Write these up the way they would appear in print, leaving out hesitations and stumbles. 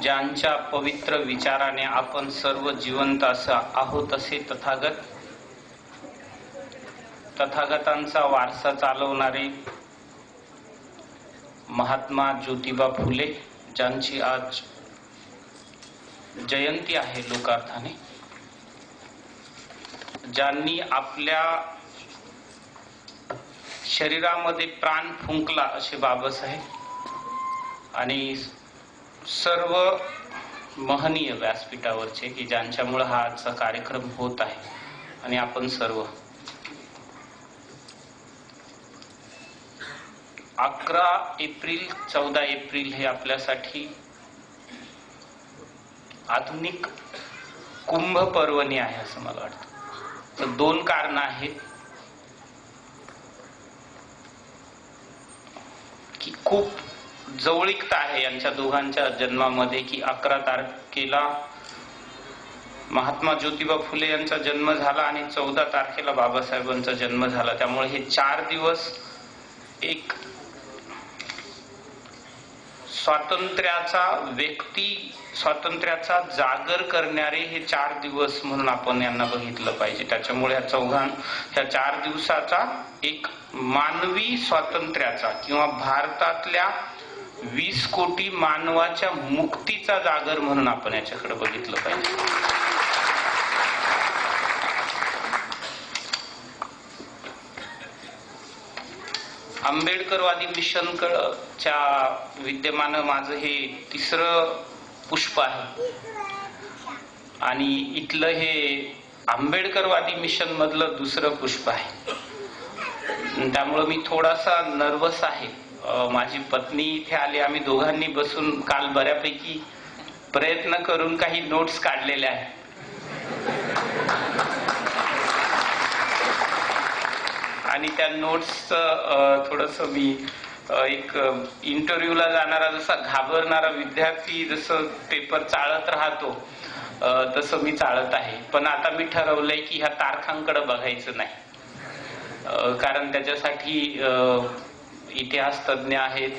ज्यांच्या पवित्र विचाराने आपण सर्व जिवंत आहोत असे तथागतांचा वारसा चालवणारे महात्मा ज्योतिबा फुले, ज्यांची आज जयंती आहे लोकार्थाने, ज्यांनी आपल्या शरीरामध्ये प्राण फुंकला असे बाबासाहेब आणि सर्व महनीय व्यासपीठावरचे की ज्यांच्यामुळे हा आजचा कार्यक्रम होत आहे. आणि आपण सर्व 11 एप्रिल 14 एप्रिल हे आपल्यासाठी आधुनिक कुंभ पर्वणी आहे असं मला वाटतं. तर 2 कारण आहेत की खूप जवळीकता आहे यांच्या दोघांच्या जन्मामध्ये की 11 तारखेला महात्मा ज्योतिबा फुले यांचा जन्म झाला आणि 14 तारखेला बाबासाहेबांचा जन्म झाला. त्यामुळे हे 4 दिवस एक स्वातंत्र्याचा जागर करणारे हे 4 दिवस म्हणून आपण यांना बघितलं पाहिजे. त्याच्यामुळे ह्या 4 दिवसाचा एक मानवी स्वातंत्र्याचा किंवा भारतातल्या 20 कोटी मानवाच्या मुक्तीचा जागर म्हणून आपण याच्याकडे बघितलं पाहिजे. आंबेडकरवादी मिशनच्या विद्यमान माझं हे 3रं पुष्प आहे आणि इथलं हे आंबेडकरवादी मिशन मधलं 2रं पुष्प आहे. त्यामुळे मी थोडासा नर्वस आहे. माझी पत्नी इथे आली, आम्ही दोघांनी बसून काल बऱ्यापैकी प्रयत्न करून काही नोट्स काढलेल्या आहेत. आणि त्या नोट्स थोडस मी एक इंटरव्ह्यूला जाणारा जसा घाबरणारा विद्यार्थी जसं पेपर चाळत राहतो तसं मी चाळत आहे. पण आता मी ठरवलंय की ह्या तारखांकडे बघायचं नाही, कारण त्याच्यासाठी इतिहास तज्ञ आहेत,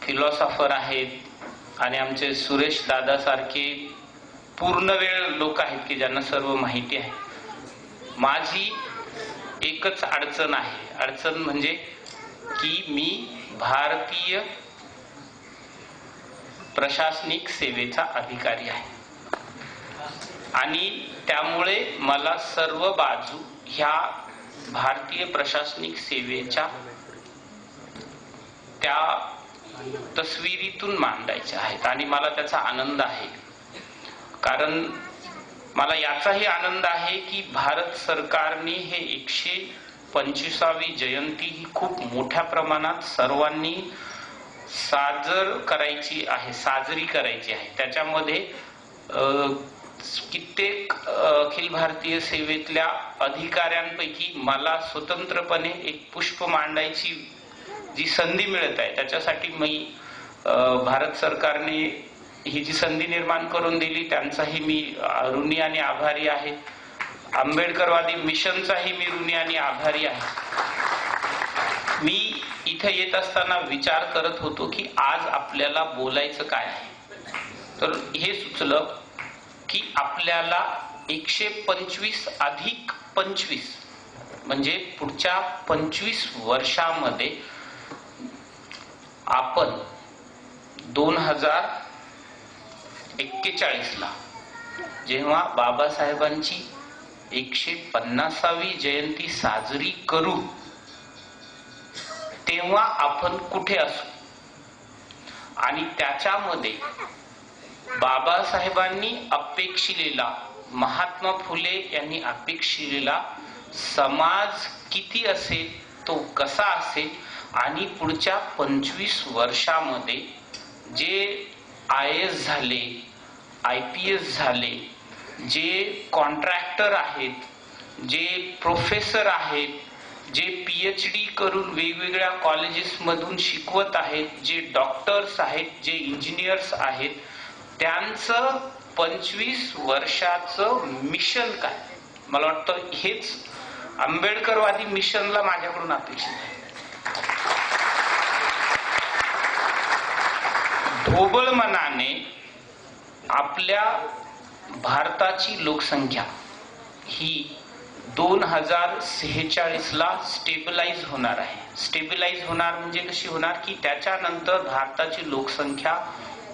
फिलॉसॉफर आहेत आणि आमचे सुरेश दादा सारखे पूर्ण वेळ लोक आहेत की ज्यांना सर्व माहिती आहे. माझी एकच अडचण आहे, अडचण म्हणजे की मी भारतीय प्रशासनिक सेवेचा अधिकारी आहे आणि त्यामुळे मला सर्व बाजू ह्या भारतीय प्रशासनिक सेवेच्या त्या तस्विरीतून मांडायच्या आहेत आणि मला त्याचा आनंद आहे. कारण मला याचाही आनंद आहे की भारत सरकारने हे 125वी जयंती ही खूप मोठ्या प्रमाणात सर्वांनी साजरी करायची आहे. त्याच्यामध्ये कित्येक अखिल भारतीय सेवेतल्या अधिकाऱ्यांपैकी मला स्वतंत्रपणे एक पुष्प मांडायची जी संधी मिळत आहे त्याच्यासाठी मी भारत सरकारने ही जी संधी निर्माण करून दिली त्यांचाही मी ऋणी आणि आभारी आहे. आंबेडकरवादी मिशनचाही मी ऋणी आणि आभारी आहे. मी इथे येत असताना विचार करत होतो की आज आपल्याला बोलायचं काय आहे, तर हे सुचलं की आपल्याला 125 अधिक 25 म्हणजे पुढच्या 25 वर्षामध्ये आपण 2041 ला जेव्हा बाबासाहेबांची 150वी जयंती साजरी करू तेव्हा आपण कुठे असू आणि त्याच्यामध्ये बाबासाहेबांनी अपेक्षिलेला, महात्मा फुले यांनी अपेक्षिलेला समाज किती असेल, तो कसा असेल आणि पुढच्या 25 वर्षामध्ये जे IAS झाले, IPS झाले, जे कॉन्ट्रॅक्टर आहेत, जे प्रोफेसर आहेत, जे PhD करून वेगवेगळ्या कॉलेजेस मधून शिकवत आहेत, जे डॉक्टर्स आहेत, जे इंजिनियर्स आहेत, त्यांचं 25 वर्षाचं मिशन काय, मला वाटतं हेच आंबेडकरवादी मिशनला माझ्याकडून अपेक्षित आहे. ढोबळ मनाने आपल्या भारताची लोकसंख्या ही 2046 ला स्टेबलाइज होणार आहे. स्टेबलाइज होणार म्हणजे कशी होणार की त्याच्यानंतर भारताची लोकसंख्या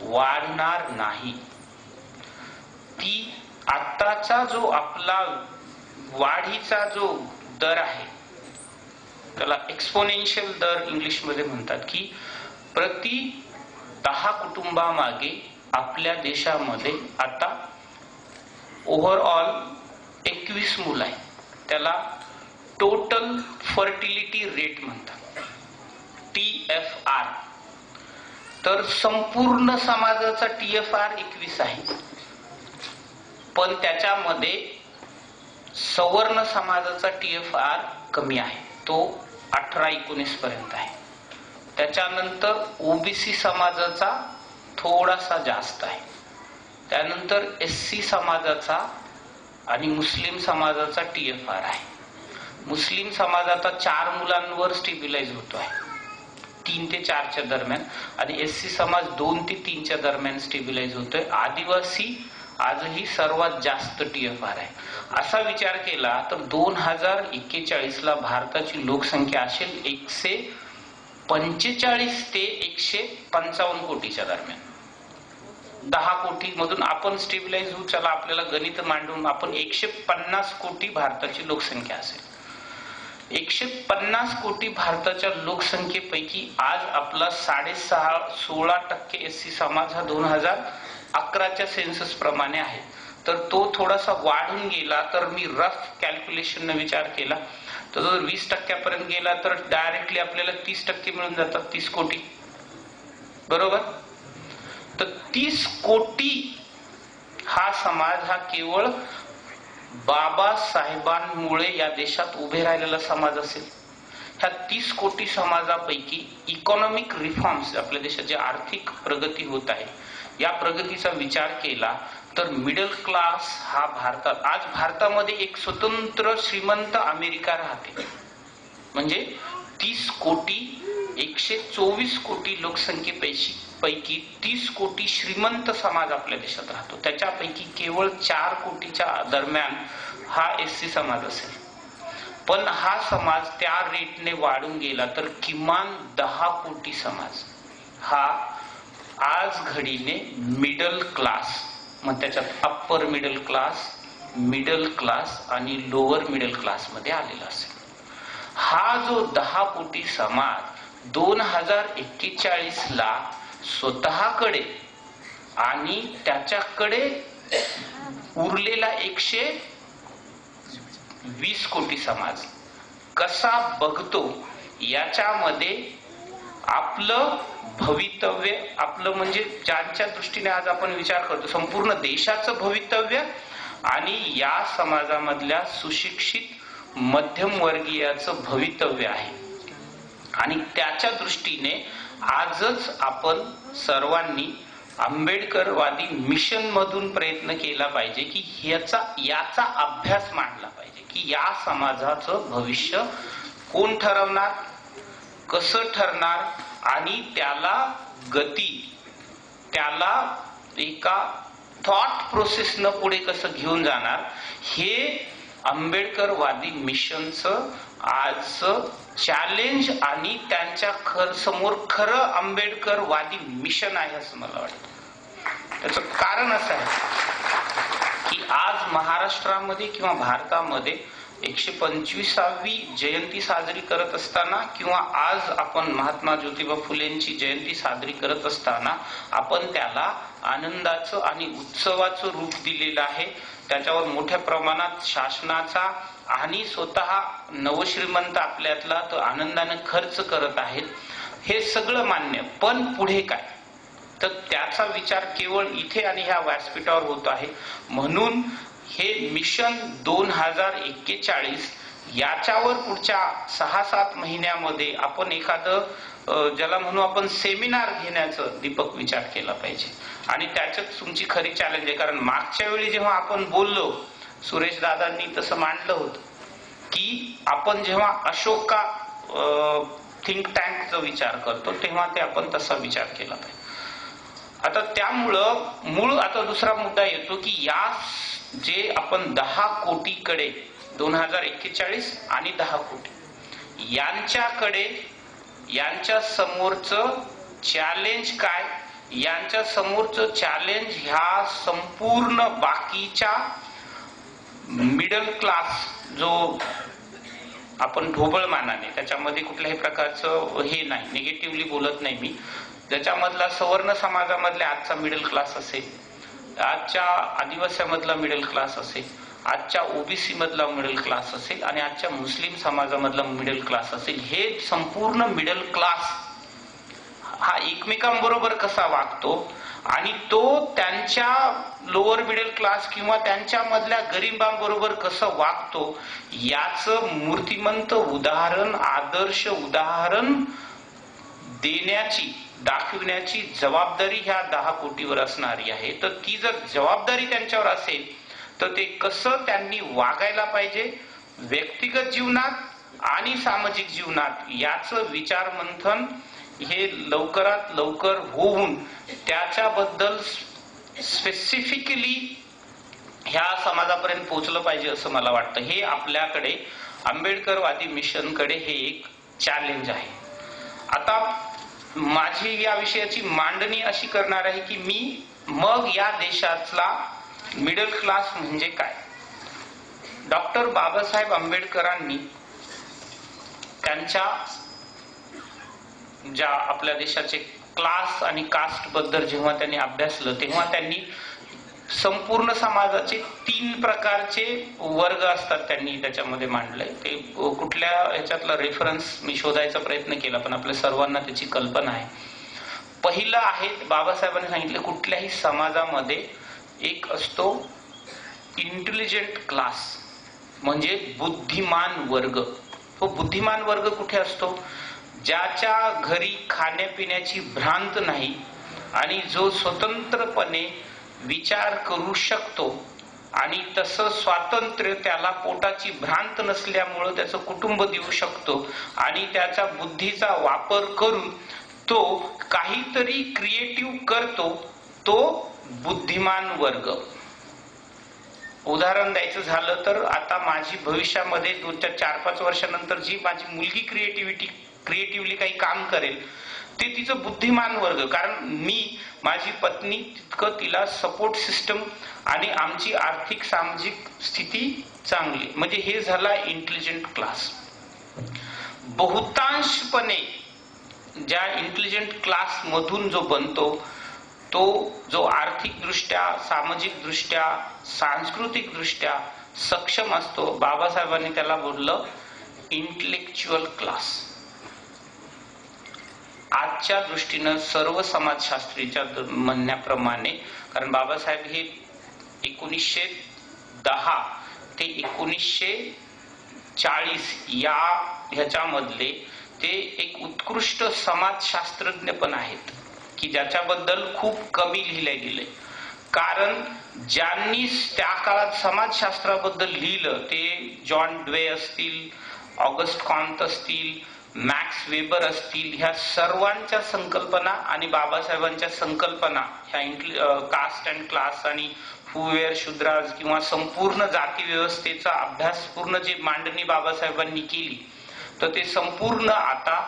वाढणार नाही. ती आताचा जो आपला वाढीचा जो दर आहे त्याला एक्सपोनेन्शियल दर इंग्लिश मध्ये म्हणतात, की प्रति 10 कुटुंबामागे आपल्या देशामध्ये आता ओव्हरऑल 21 मुलं आहे. त्याला टोटल फर्टिलिटी रेट म्हणतात, TFR. तर संपूर्ण समाजाचा TFR 21 आहे, पण त्याच्यामध्ये सवर्ण समाजाचा TFR कमी आहे, तो 18-19 पर्यंत आहे. त्याच्यानंतर ओबीसी समाजाचा थोडासा जास्त आहे. त्यानंतर SC समाजाचा आणि मुस्लिम समाजाचा TFR आहे. मुस्लिम समाज आता 4 मुलांवर स्टेबिलाइज होतो आहे, 3 ते 4च्या दरम्यान, आणि SC समाज 2 ते 3च्या दरम्यान स्टेबिलाइज होतोय. आदिवासी आजही सर्वात जास्त TFR आहे. असा विचार केला तर 2041 ला भारताची लोकसंख्या असेल 145 ते 155 कोटीच्या दरम्यान. 10 कोटी मधून आपण स्टेबिलाइज होऊ, चला आपल्याला गणित मांडून आपण 150 कोटी भारताची लोकसंख्या असेल. 150 कोटी भारताच्या लोकसंख्येपैकी आज आपला 16% SC समाज हा 2011च्या सेन्सस प्रमाणे आहे. तर तो थोडासा वाढून गेला तर मी रफ कॅल्क्युलेशन विचार केला तर जर 20% गेला तर डायरेक्टली आपल्याला 30% मिळून जातात, 30 कोटी, बरोबर. तर 30 कोटी हा समाज हा केवळ बाबासाहेबांमुळे या देशात उभे राहिलेला समाज असेल. ह्या 30 कोटी समाजापैकी इकॉनॉमिक रिफॉर्म्स, आपल्या देशात जे आर्थिक प्रगती होत आहे या प्रगतीचा विचार केला तर मिडल क्लास हा आज भारतामध्ये एक स्वतंत्र श्रीमंत अमेरिका राहते. म्हणजे 30 कोटी 124 कोटी लोकसंख्येपैकी 30 कोटी श्रीमंत समाज आपल्या देशात राहतो. त्याच्यापैकी केवळ 4 कोटीच्या दरम्यान हा SC समाज असेल. पण हा समाज त्या रेटने वाढून गेला तर किमान 10 कोटी समाज हा आज घडीने मिडल क्लास, मग त्याच्यात अप्पर मिडल क्लास आणि लोअर मिडल क्लास मध्ये आलेला असेल. हा जो 10 कोटी समाज 2041 ला स्वतःकडे आणि त्याच्याकडे उरलेला 120 कोटी समाज कसा बघतो याच्यामध्ये आपलं भवितव्य, आपलं म्हणजे ज्यांच्या दृष्टीने आज आपण विचार करतो संपूर्ण देशाचं भवितव्य आणि या समाजामधल्या सुशिक्षित मध्यमवर्गीयाचं भवितव्य आहे. आणि त्याच्या दृष्टीने आजच आपण सर्वांनी आंबेडकरवादी मिशन मधून प्रयत्न केला पाहिजे की याचा अभ्यास मांडला पाहिजे की या समाजाचं भविष्य कोण ठरवणार, कसं ठरणार आणि त्याला गती, त्याला एका थॉट प्रोसेसनं पुढे कसं घेऊन जाणार, हे आंबेडकरवादी मिशनचं आजचं चॅलेंज आणि त्यांच्या समोर खरं आंबेडकरवादी मिशन आहे असं मला वाटतं. त्याचं कारण असं आहे की आज महाराष्ट्रामध्ये किंवा भारतामध्ये 125वी जयंती साजरी करत असताना किंवा आज आपण महात्मा ज्योतिबा फुलेंची जयंती साजरी करत असताना आपण त्याला आनंदाचं आणि उत्सवाचं रूप दिलेलं आहे. त्याच्यावर मोठ्या प्रमाणात शासनाचा आणि स्वतः नवश्रीमंत आपल्यातला तो आनंदाने खर्च करत आहेत. हे सगळं मान्य, पण पुढे काय, तर त्याचा विचार केवळ इथे आणि ह्या व्यासपीठावर होत आहे. म्हणून हे मिशन 2041 याच्यावर पुढच्या 6-7 महिन्यामध्ये आपण एखादं ज्याला म्हणू आपण सेमिनार घेण्याचं दीपक विचार केला पाहिजे. आणि त्याच्यात तुमची खरी चॅलेंज आहे, कारण मागच्या वेळी जेव्हा आपण बोललो सुरेश दादांनी तसं मांडलं होतं की आपण जेव्हा अशोका थिंक टँकचा विचार करतो तेव्हा ते आपण तसा विचार केला पाहिजे. आता त्यामुळं मूळ आता दुसरा मुद्दा येतो की या जे आपण 10 कोटीकडे 2041 आणि 10 कोटी यांच्याकडे यांच्या समोरचं चॅलेंज काय, यांच्या समोरचं चॅलेंज ह्या संपूर्ण बाकीच्या मिडल क्लास जो आपण ढोबळमानाने त्याच्यामध्ये कुठल्याही प्रकारचं हे नाही, निगेटिव्हली बोलत नाही मी, त्याच्यामधला सवर्ण समाजामधल्या आजचा मिडल क्लास असेल, आजच्या आदिवासीमधला मिडल क्लास असेल, आजच्या ओबीसी मधला मिडल क्लास असेल आणि आजच्या मुस्लिम समाजामधला मिडल क्लास असेल, हे संपूर्ण मिडल क्लास हा एकमेकांबरोबर कसा वागतो आणि तो त्यांच्या लोअर मिडल क्लास किंवा त्यांच्या मधल्या गरिबांबरोबर कसं वागतो याचं मूर्तिमंत उदाहरण, आदर्श उदाहरण देण्याची, दाखविण्याची जबाबदारी ह्या 10 कोटीवर असणारी आहे. तर ती जर जबाबदारी त्यांच्यावर असेल तर ते कसं त्यांनी वागायला पाहिजे व्यक्तिगत जीवनात आणि सामाजिक जीवनात याचं विचार मंथन हे लवकरात लवकर होऊन त्याच्याबद्दल स्पेसिफिकली ह्या समाजापर्यंत पोहोचलं पाहिजे असं मला वाटतं. हे आपल्याकडे आंबेडकरवादी मिशनकडे हे एक चॅलेंज आहे. आता माझी या विषयाची मांडणी अशी करणार आहे की मी मग या देशातला मिडल क्लास म्हणजे काय. डॉक्टर बाबासाहेब आंबेडकरांनी त्यांच्या ज्या आपल्या देशाचे क्लास आणि कास्ट बद्दल जेव्हा त्यांनी अभ्यासलं तेव्हा त्यांनी संपूर्ण समाजाचे 3 प्रकारचे वर्ग असतात त्यांनी त्याच्यामध्ये मांडलंय. ते कुठल्या ह्याच्यातला रेफरन्स मी शोधायचा प्रयत्न केला पण आपल्या सर्वांना त्याची कल्पना आहे. पहिलं आहे बाबासाहेबांनी सांगितलं कुठल्याही समाजामध्ये एक असतो इंटेलिजंट क्लास म्हणजे बुद्धिमान वर्ग. तो बुद्धिमान वर्ग कुठे असतो, ज्याच्या घरी खाण्यापिण्याची भ्रांत नाही आणि जो स्वतंत्रपणे विचार करू शकतो आणि तसं स्वातंत्र्य त्याला पोटाची भ्रांत नसल्यामुळं त्याचं कुटुंब देऊ शकतो आणि त्याच्या बुद्धीचा वापर करून तो काहीतरी क्रिएटिव्ह करतो, तो बुद्धिमान वर्ग. उदाहरण द्यायचं झालं तर आता माझी भविष्यामध्ये 4-5 वर्षानंतर जी माझी मुलगी क्रिएटिव्हली काही काम करेल ते तिचं बुद्धिमान वर्ग, कारण मी माझी पत्नी तितकं तिला सपोर्ट सिस्टम आणि आमची आर्थिक सामाजिक स्थिती चांगली, म्हणजे हे झाला इंटेलिजंट क्लास. बहुतांशपणे ज्या इंटेलिजंट क्लास मधून जो बनतो तो जो आर्थिक दृष्ट्या, सामाजिक दृष्ट्या, सांस्कृतिक दृष्ट्या सक्षम असतो, बाबासाहेबांनी त्याला बोललं इंटेलेक्च्युअल क्लास. आजच्या दृष्टीनं सर्व समाजशास्त्रीच्या म्हणण्याप्रमाणे, कारण बाबासाहेब हे 1910 ते 1940 या ह्याच्यामधले ते एक उत्कृष्ट समाजशास्त्रज्ञ पण आहेत की ज्याच्याबद्दल खूप कमी लिहिलं गेलंय. कारण ज्यांनी त्या काळात समाजशास्त्राबद्दल लिहिलं ते जॉन ड्वे असतील, ऑगस्ट कॉन्त असतील, मॅक्स वेबर असतील, ह्या सर्वांच्या संकल्पना आणि बाबासाहेबांच्या संकल्पना ह्या कास्ट अँड क्लास आणि हुवेर शूद्राज किंवा संपूर्ण जाती व्यवस्थेचा अभ्यास पूर्ण जे मांडणी बाबासाहेबांनी केली तर ते संपूर्ण आता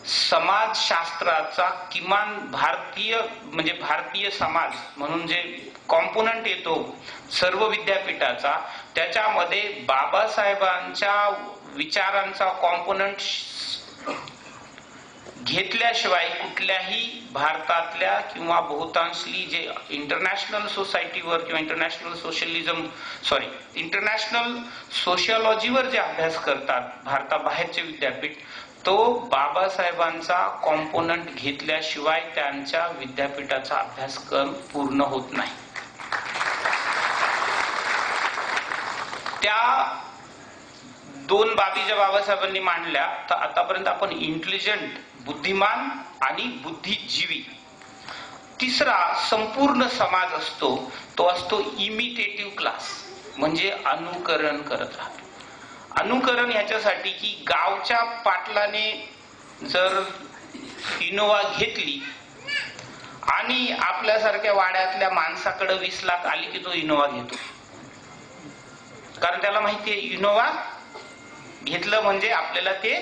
समाजशास्त्राचा किमान भारतीय म्हणजे भारतीय समाज म्हणून जे कॉम्पोनंट येतो सर्व विद्यापीठाचा त्याच्यामध्ये बाबासाहेबांच्या विचारांचा कॉम्पोनंट घेतल्याशिवाय कुठल्याही भारतातल्या किंवा बहुतांशली जे इंटरनॅशनल सोसायटीवर किंवा इंटरनॅशनल सोशियोलॉजीवर जे अभ्यास करतात भारताबाहेरचे विद्यापीठ, तो बाबासाहेबांचा कॉम्पोनंट घेतल्याशिवाय त्यांच्या विद्यापीठाचा अभ्यासक्रम पूर्ण होत नाही. त्या 2 बाबी ज्या बाबासाहेबांनी मांडल्या तर आतापर्यंत आपण इंटेलिजंट बुद्धिमान आणि बुद्धिजीवी. तिसरा संपूर्ण समाज असतो तो असतो इमिटेटिव्ह क्लास म्हणजे अनुकरण करत राहतो. अनुकरण ह्याच्यासाठी की गावच्या पाटलाने जर इनोवा घेतली आणि आपल्यासारख्या वाड्यातल्या माणसाकडे 20 लाख आली की तो इनोवा घेतो, कारण त्याला माहितीये इनोवा घेतलं म्हणजे आपल्याला ते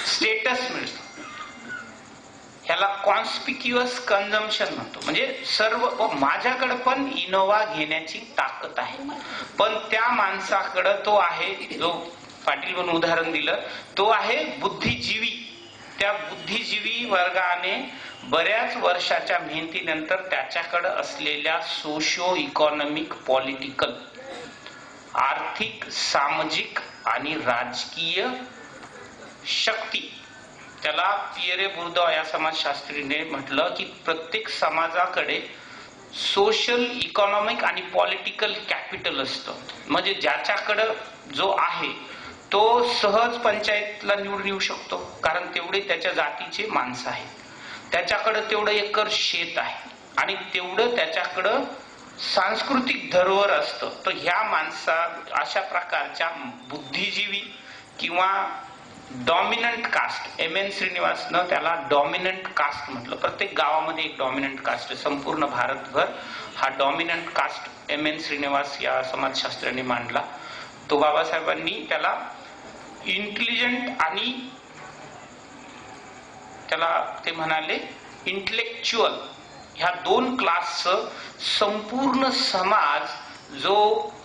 स्टेटस मिळतं. ह्याला कॉन्स्पिक्युअस कन्झम्पशन म्हणतो. म्हणजे सर्व माझ्याकडे पण इनोवा घेण्याची ताकद आहे, पण त्या माणसाकडे तो आहे, जो पाटील म्हणून उदाहरण दिलं, तो आहे बुद्धिजीवी. त्या बुद्धिजीवी वर्गाने बऱ्याच वर्षाच्या मेहनतीनंतर त्याच्याकडे असलेल्या सोशिओ इकॉनॉमिक, पॉलिटिकल, आर्थिक, सामाजिक आणि राजकीय शक्ती, त्याला पियरे बुर्दॉ या समाजशास्त्रीने म्हटलं की प्रत्येक समाजाकडे सोशल, इकॉनॉमिक आणि पॉलिटिकल कॅपिटल असतं. म्हणजे ज्याच्याकडे जो आहे तो सहज पंचायतला निवडून येऊ शकतो, कारण तेवढे त्याच्या जातीचे माणसं आहेत, त्याच्याकडे तेवढं एकर शेत आहे आणि तेवढं त्याच्याकडं सांस्कृतिक धरोहर असतं. तर ह्या माणसा अशा प्रकारच्या बुद्धिजीवी किंवा डॉमिनंट कास्ट, एम.एन. श्रीनिवासनं त्याला डॉमिनंट कास्ट म्हटलं. प्रत्येक गावामध्ये एक डॉमिनंट कास्ट आहे. संपूर्ण भारतभर हा डॉमिनंट कास्ट एम.एन. श्रीनिवास या समाजशास्त्राने मांडला. तो बाबासाहेबांनी त्याला इंटेलिजंट आणि त्याला ते म्हणाले इंटेलेक्च्युअल, ह्या 2 क्लासचं संपूर्ण समाज जो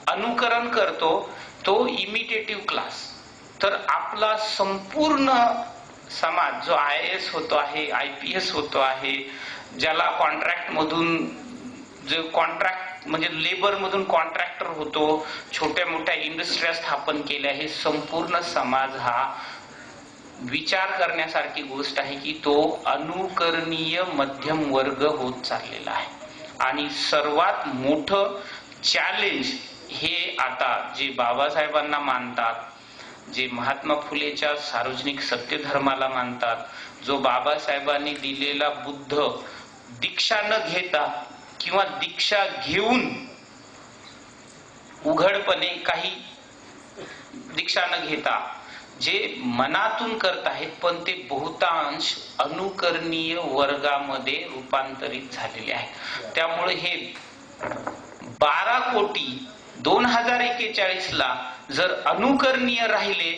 अनुकरण करतो तो इमिटेटिव्ह क्लास. तर आपला संपूर्ण समाज जो IAS होतो आहे, IPS होतो आहे, ज्याला कॉन्ट्रॅक्ट मधून, जो कॉन्ट्रॅक्ट म्हणजे लेबर मधून कॉन्ट्रॅक्टर होतो, छोट्या मोठ्या इंडस्ट्री स्थापन केल्या, हे संपूर्ण समाज हा विचार करण्यासारखी गोष्ट आहे की तो अनुकरणीय मध्यम वर्ग होत चाललेला आहे. आणि सर्वात मोठं चॅलेंज हे आता जे बाबासाहेबांना मानतात, जे महात्मा फुलेच्या सार्वजनिक सत्यधर्माला मानतात, जो बाबासाहेबांनी दिलेला बुद्ध दीक्षा न घेता किंवा दीक्षा घेऊन उघडपणे काही दीक्षा न घेता जे मनातून करत आहेत, पण ते बहुतांश अनुकरणीय वर्गामध्ये रूपांतरित झालेले आहे. त्यामुळे हे 12 कोटी 2041 ला जर अनुकरणीय राहिले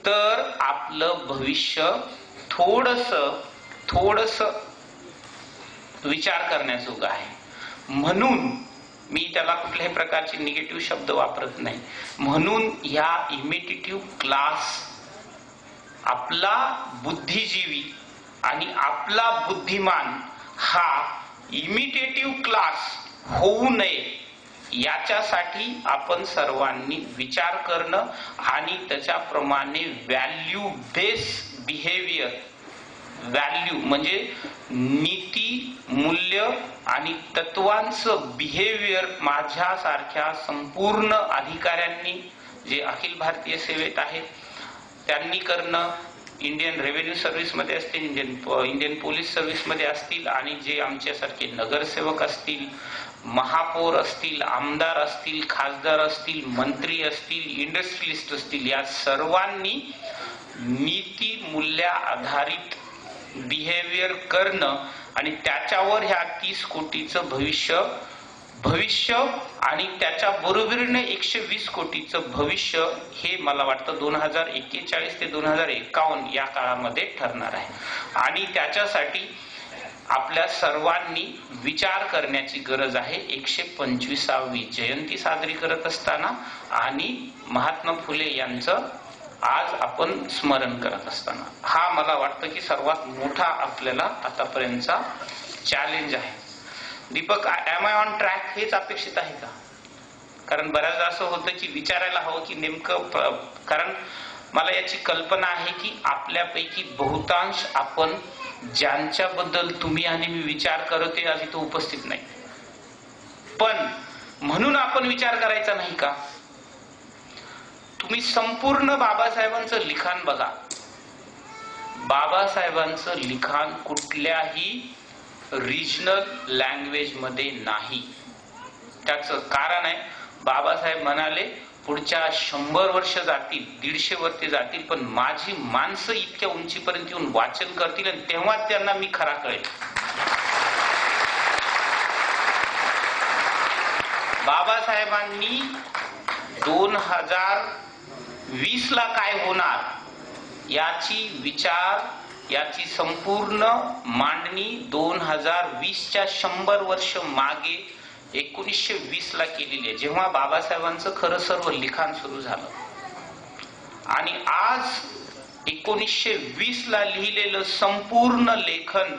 तर आपलं भविष्य थोडस विचार करण्याजोगं आहे. म्हणून मी त्याला कुठल्याही प्रकारचे निगेटिव्ह शब्द वापरत नाही. म्हणून या इमिटेटिव्ह क्लास, आपला बुद्धिजीवी आणि आपला बुद्धिमान हा इमिटेटिव्ह क्लास होऊ नये याच्यासाठी आपण सर्वांनी विचार करणं आणि त्याच्याप्रमाणे व्हॅल्यू बेस बिहेवियर, व्हॅल्यू म्हणजे नीती, मूल्य आणि तत्वांचं बिहेवियर माझ्यासारख्या संपूर्ण अधिकाऱ्यांनी, जे अखिल भारतीय सेवेत आहेत, त्यांनी करणं, इंडियन रेव्हेन्यू सर्व्हिस मध्ये असतील, इंडियन पोलीस सर्व्हिस मध्ये असतील, आणि जे आमच्यासारखे नगरसेवक असतील, महापौर असतील, आमदार असतील, खासदार असतील, मंत्री असतील, इंडस्ट्रियलिस्ट असतील, या सर्वांनी नीती मूल्या आधारित बिहेवियर करणं आणि त्याच्यावर ह्या 30 कोटीचं भविष्य आणि त्याच्या बरोबरीने 120 कोटीचं भविष्य हे मला वाटतं 2041 ते 2051 या काळामध्ये ठरणार आहे. आणि त्याच्यासाठी आपल्या सर्वांनी विचार करण्याची गरज आहे. 125वी जयंती साजरी करत असताना आणि महात्मा फुले यांचं आज आपण स्मरण करत असताना, हा मला वाटतं की सर्वात मोठा आपल्याला आतापर्यंतचा चॅलेंज आहे. Deepak, am I on track हेच अपेक्षित आहे का? कारण बऱ्याचदा असं होतं की विचारायला हवं की नेमकं, कारण मला याची कल्पना आहे की आपल्यापैकी बहुतांश आपण ज्यांच्याबद्दल तुम्ही आणि मी विचार करतो ते आज इथं उपस्थित नाही, पण म्हणून आपण विचार करायचा नाही का? तुम्ही संपूर्ण बाबासाहेबांचं लिखाण बघा. बाबासाहेबांचं लिखाण कुठल्याही रिजनल लँग्वेज मध्ये नाही. त्याचं कारण आहे, बाबासाहेब म्हणाले पुढच्या 100 वर्ष जातील, 150 वर्ष जातील, पण माझी माणसं इतक्या उंचीपर्यंत येऊन वाचन करतील आणि तेव्हा त्यांना मी खरा कळेल. बाबासाहेबांनी 2020 ला काय होणार याची संपूर्ण मांडणी 2020च्या 100 वर्ष मागे 1920 ला केलेली आहे, जेव्हा बाबासाहेबांचं खरं सर्व लिखाण सुरू झालं. आणि आज 1920 ला लिहिलेलं संपूर्ण लेखन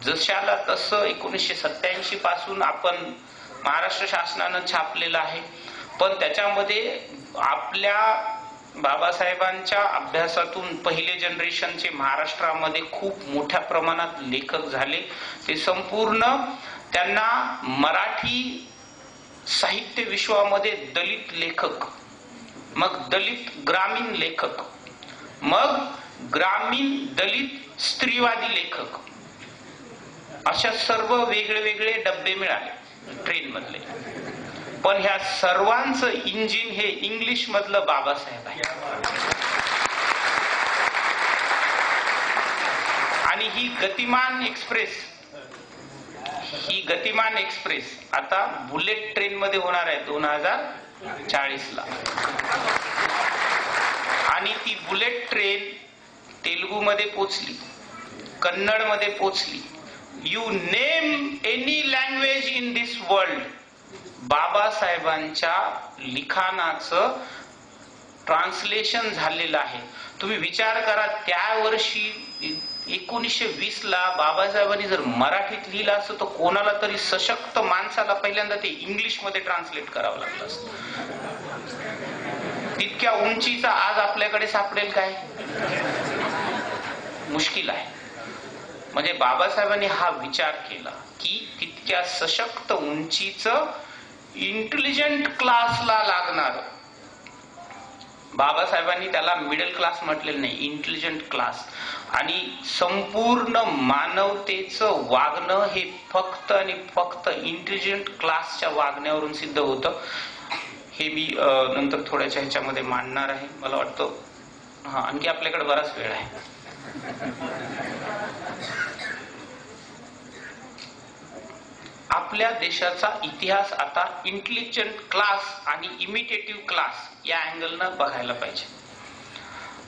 जशाला तसं 1987 पासून आपण महाराष्ट्र शासनानं छापलेलं आहे. पण त्याच्यामध्ये आपल्या बाबासाहेबांच्या अभ्यासातून पहिले जनरेशनचे महाराष्ट्रामध्ये खूप मोठ्या प्रमाणात लेखक झाले. ते संपूर्ण त्यांना मराठी साहित्य विश्वामध्ये दलित लेखक, मग दलित ग्रामीण लेखक, मग ग्रामीण दलित स्त्रीवादी लेखक, अशा सर्व वेगळे वेगळे डब्बे मिळाले ट्रेन मधले. पण ह्या सर्वांचं इंजिन हे इंग्लिश मधलं बाबासाहेब आहे. आणि ही गतिमान एक्सप्रेस आता बुलेट ट्रेन मध्ये होणार आहे 2040 ला. आणि ती बुलेट ट्रेन तेलुगू मध्ये पोचली, कन्नड मध्ये पोचली, you name any language in this world, बाबासाहेबांच्या लिखाणाचं ट्रान्सलेशन झालेलं आहे. तुम्ही विचार करा, त्या वर्षी 1920 ला बाबासाहेबांनी जर मराठीत लिहिलं असतं तर कोणाला तरी सशक्त माणसाला पहिल्यांदा ते इंग्लिश मध्ये ट्रान्सलेट करावं लागलं असतं. तितक्या उंचीचा आज आपल्याकडे सापडेल काय? मुश्किल आहे. म्हणजे बाबासाहेबांनी हा विचार केला की तितक्या सशक्त उंचीचं इंटेलिजंट क्लासला लागणार. बाबासाहेबांनी त्याला मिडल क्लास म्हटलेलं नाही, इंटेलिजंट क्लास. आणि संपूर्ण मानवतेचं वागणं हे फक्त आणि फक्त इंटेलिजंट क्लासच्या वागण्यावरून सिद्ध होतं. हे मी नंतर थोड्याच्या ह्याच्यामध्ये मांडणार आहे. मला वाटतं आणखी आपल्याकडे बराच वेळ आहे. आपल्या देशाचा इतिहास आता इंटेलिजंट क्लास आणि इमिटेटिव्ह क्लास या अँगलनं बघायला पाहिजे.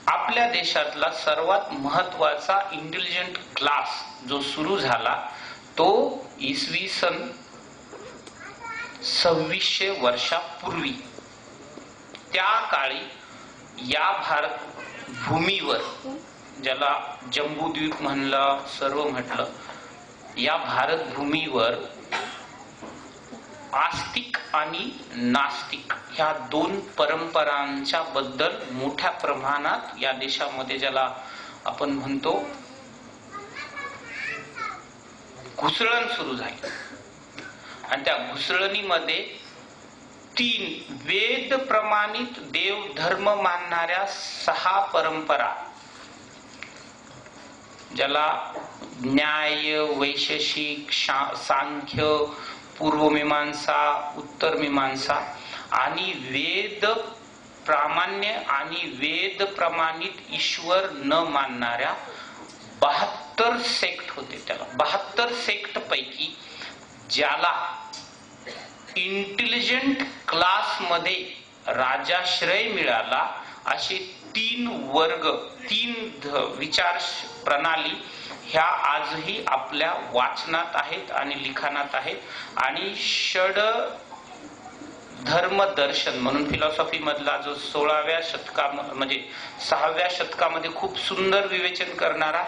आपल्या देशातला सर्वात महत्वाचा इंटेलिजंट क्लास जो सुरू झाला तो इसवी सन 2600 वर्षापूर्वी. त्या काळी या भारत भूमीवर, ज्याला जम्बूद्वीप म्हणलं, सर्व म्हटलं, या भारत भूमीवर आस्तिक आणि नास्तिक ह्या दोन परंपरांच्या बद्दल मोठ्या प्रमाणात या देशामध्ये, ज्याला आपण म्हणतो, घुसळण सुरू झाली. आणि त्या घुसळणीमध्ये 3 वेद प्रमाणित देव धर्म मानणाऱ्या 6 परंपरा, ज्याला न्याय, वैशेषिक, सांख्य, पूर्वमीमांसा, उत्तरमीमांसा, आणि वेद प्रामाण्य आणि वेद प्रमाणित ईश्वर न मानणाऱ्या 72 सेक्ट होते. त्याला 72 सेक्ट पैकी ज्याला इंटेलिजंट क्लास मध्ये राजाश्रय मिळाला असे 3 वर्ग, 3 विचार प्रणाली ह्या आजही आपल्या वाचनात आहेत आणि लिखाणात आहेत. आणि षड धर्म दर्शन म्हणून फिलॉसॉफी मधला जो 16व्या शतकामध्ये, म्हणजे 6व्या शतकामध्ये खूप सुंदर विवेचन करणारा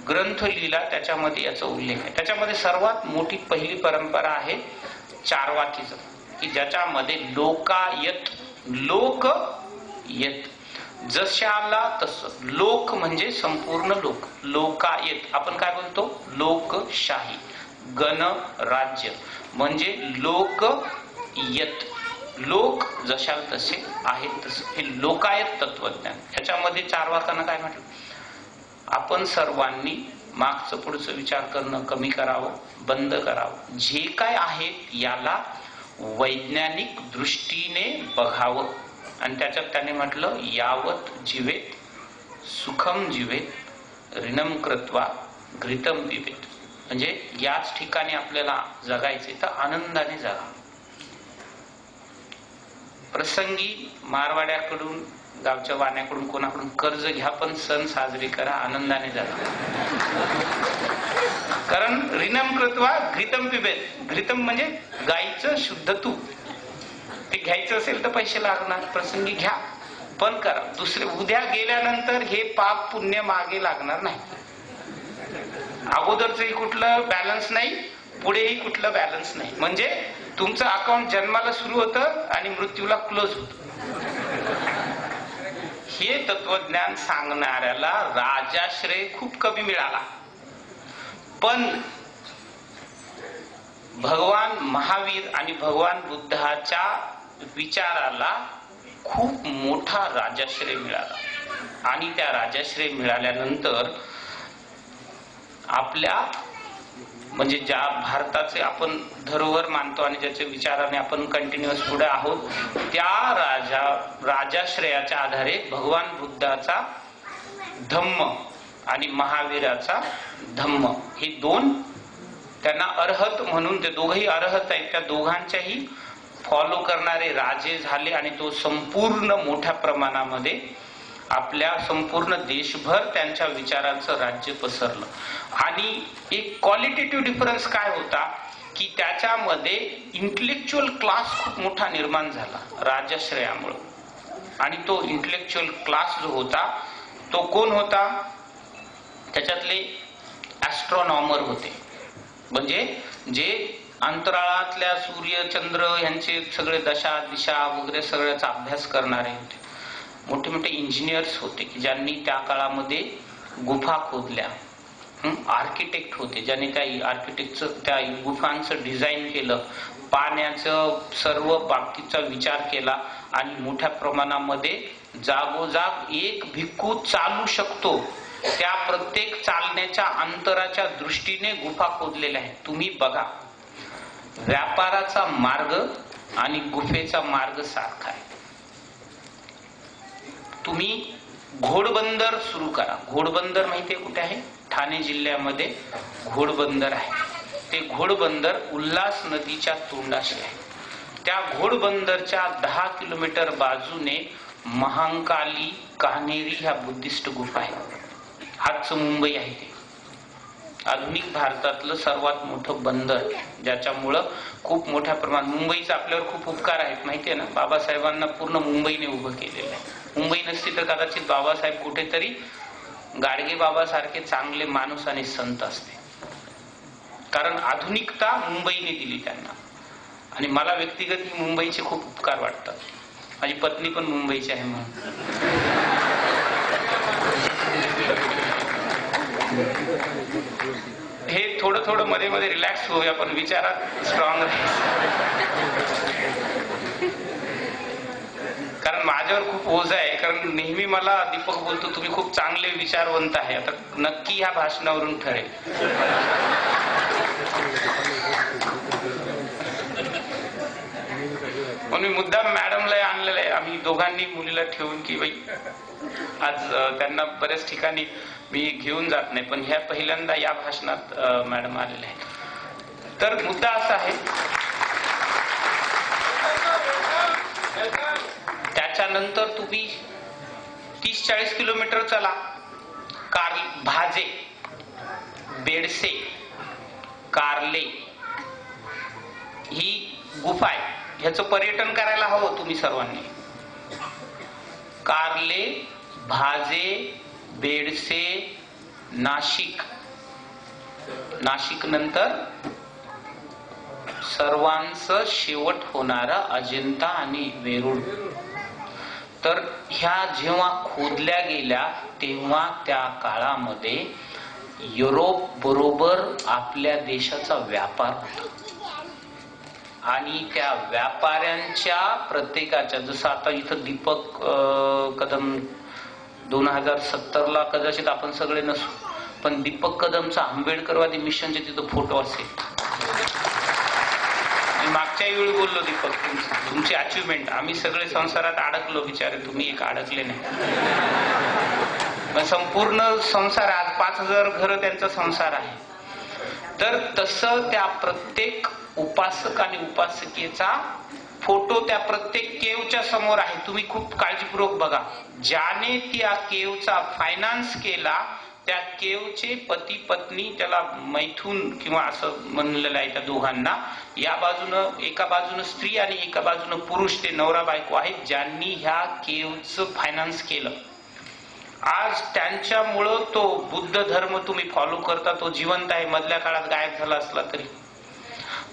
ग्रंथ लिहिला, त्याच्यामध्ये याचा उल्लेख आहे. त्याच्यामध्ये सर्वात मोठी पहिली परंपरा आहे चारवाकीचं, की ज्याच्यामध्ये लोकायत, लोकयत, जशाला तसं, लोक म्हणजे संपूर्ण लोक, लोकायत आपण काय बोलतो, लोकशाही, गणराज्य म्हणजे लोकयत, लोक जशाला तसे आहेत तसे, हे लोकायत तत्वज्ञान. ह्याच्यामध्ये चारवाकांना काय म्हटलं, आपण सर्वांनी मागचं पुढचं विचार करणं कमी करावं, बंद करावं. जे काय आहे याला वैज्ञानिक दृष्टीने बघावं. आणि त्याच्यात त्याने म्हटलं, यावत जीवेत सुखम जीवेत ऋणम कृत्वा घृतम पिबेत. म्हणजे याच ठिकाणी आपल्याला जगायचे तर आनंदाने जगा. प्रसंगी मारवाड्याकडून, गावच्या वाण्याकडून, कोणाकडून कर्ज घ्या, पण सण साजरे करा, आनंदाने जगा. कारण ऋणम कृत्वा घृतम पिबेत. घृतम म्हणजे गाईचं शुद्ध तूप. ते घ्यायचं असेल तर पैसे लागणार, प्रसंगी घ्या, पण करा. दुसरे उद्या गेल्यानंतर हे पाप पुण्य मागे लागणार नाही. अगोदरचंही कुठलं बॅलन्स नाही, पुढेही कुठलं बॅलन्स नाही. म्हणजे तुमचं अकाउंट जन्माला सुरू होतं आणि मृत्यूला क्लोज होत. हे तत्वज्ञान सांगणाऱ्याला राजाश्रय खूप कमी मिळाला. पण भगवान महावीर आणि भगवान बुद्धाच्या विचाराला खूप मोठा राजाश्रय मिळाला. आणि त्या राजाश्रय मिळाल्यानंतर आपल्या म्हणजे ज्या भारताचे आपण धरोहर मानतो आणि ज्याच्या विचाराने आपण कंटिन्युअस पुढे आहोत, त्या राजाश्रयाच्या आधारे भगवान बुद्धाचा धम्म आणि महावीराचा धम्म हे दोन, त्यांना अर्हत म्हणून, ते दोघही अर्हत आहेत, त्या दोघांच्याही फॉलो करणारे राजे झाले. आणि तो संपूर्ण मोठ्या प्रमाणामध्ये आपल्या संपूर्ण देशभर त्यांच्या विचारांचं राज्य पसरलं. आणि एक क्वालिटेटिव्ह डिफरन्स काय होता की त्याच्यामध्ये इंटेलेक्च्युअल क्लास खूप मोठा निर्माण झाला राजाश्रयामुळे. आणि तो इंटेलेक्च्युअल क्लास जो होता तो कोण होता? त्याच्यातले ऍस्ट्रॉनॉमर होते, म्हणजे जे अंतराळातल्या सूर्य चंद्र यांचे सगळे दशा दिशा वगैरे सगळ्याचा अभ्यास करणारे होते. मोठे मोठे इंजिनियर्स होते की ज्यांनी त्या काळामध्ये गुफा खोदल्या. आर्किटेक्ट होते ज्यांनी त्या आर्किटेक्टचं त्या गुफांचं डिझाईन केलं. पाण्याचं सर्व बाबतीचा विचार केला आणि मोठ्या प्रमाणामध्ये जागोजाग एक भिक्खू चालू शकतो त्या प्रत्येक चालण्याच्या अंतराच्या दृष्टीने गुफा खोदलेल्या आहेत. तुम्ही बघा, व्यापाराचा मार्ग आणि गुफेचा मार्ग सारखा आहे. तुम्ही घोडबंदर सुरू करा. घोडबंदर माहितीये कुठे आहे? ठाणे जिल्ह्यामध्ये घोडबंदर आहे. ते घोडबंदर उल्हास नदीच्या तोंडाशी आहे. त्या घोडबंदरच्या 10 किलोमीटर बाजूने महांकाली कान्हेरी ह्या बुद्धिस्ट गुफा आहे. आजचं मुंबई आहे ते आधुनिक भारतातलं सर्वात मोठं बंदर, ज्याच्यामुळं खूप मोठ्या प्रमाणात मुंबईचा आपल्यावर खूप उपकार आहेत माहितीये ना. बाबासाहेबांना पूर्ण मुंबईने उभं केलेलं आहे. मुंबई नसती तर कदाचित बाबासाहेब कुठेतरी गाडगे बाबासारखे चांगले माणूस आणि संत असते. कारण आधुनिकता मुंबईने दिली त्यांना. आणि मला व्यक्तिगत मुंबईचे खूप उपकार वाटतात. माझी पत्नी पण मुंबईची आहे म्हणून. हे थोडं थोडं मध्ये मध्ये रिलॅक्स होऊया, पण विचारात स्ट्रॉंग कारण माझ्यावर खूप ओझ आहे. कारण नेहमी मला दीपक बोलतो तुम्ही खूप चांगले विचारवंत आहे. आता नक्की ह्या भाषणावरून ठरेल. पण मी मुद्दाम मॅडमला आणलेलं आहे. आम्ही दोघांनी मुलीला ठेवून की बाई आज त्यांना बऱ्याच ठिकाणी मी घेऊन जात नाही, पण ह्या पहिल्यांदा या भाषणात मॅडम आलेले आहेत. तर मुद्दा असा आहे, त्याच्यानंतर तुम्ही 30-40 किलोमीटर चला. भाजे, बेडसे, कारले ही गुफा आहे. ह्याचं पर्यटन करायला हवं तुम्ही सर्वांनी. कारले, भाजे, बेडसे, नाशिक, नाशिक नंतर सर्वांचं शेवट होणारा अजिंठा आणि वेरूळ. तर ह्या जेव्हा खोदल्या गेल्या तेव्हा त्या काळामध्ये युरोप बरोबर आपल्या देशाचा व्यापार होता. आणि त्या व्यापाऱ्यांच्या प्रत्येकाच्या, जसं आता इथं दीपक कदम 2070ला कदाचित आपण सगळे नसू, पण दीपक कदमचा आंबेडकरवादी मिशनचे तिथं फोटो असेल. मागच्या वेळी बोललो दीपक, तुमची अचिव्हमेंट. आम्ही सगळे संसारात अडकलो बिचारे, तुम्ही एक अडकले नाही. संपूर्ण संसार, आज 5,000 घरं त्यांचा संसार आहे. तर तसं त्या प्रत्येक उपासक आणि उपासकेचा फोटो त्या प्रत्येक केवच्या समोर आहे. तुम्ही खूप काळजीपूर्वक बघा. ज्याने त्या केवचा फायनान्स केला त्या केवचे पती पत्नी, त्याला मैथून किंवा असं म्हणलेलं आहे त्या दोघांना. या बाजूनं, एका बाजूनं स्त्री आणि एका बाजूनं पुरुष, ते नवरा बायको आहेत ज्यांनी ह्या केवचं फायनान्स केलं. आज त्यांच्यामुळं तो बुद्ध धर्म तुम्ही फॉलो करता तो जिवंत आहे, मधल्या काळात गायब झाला असला तरी.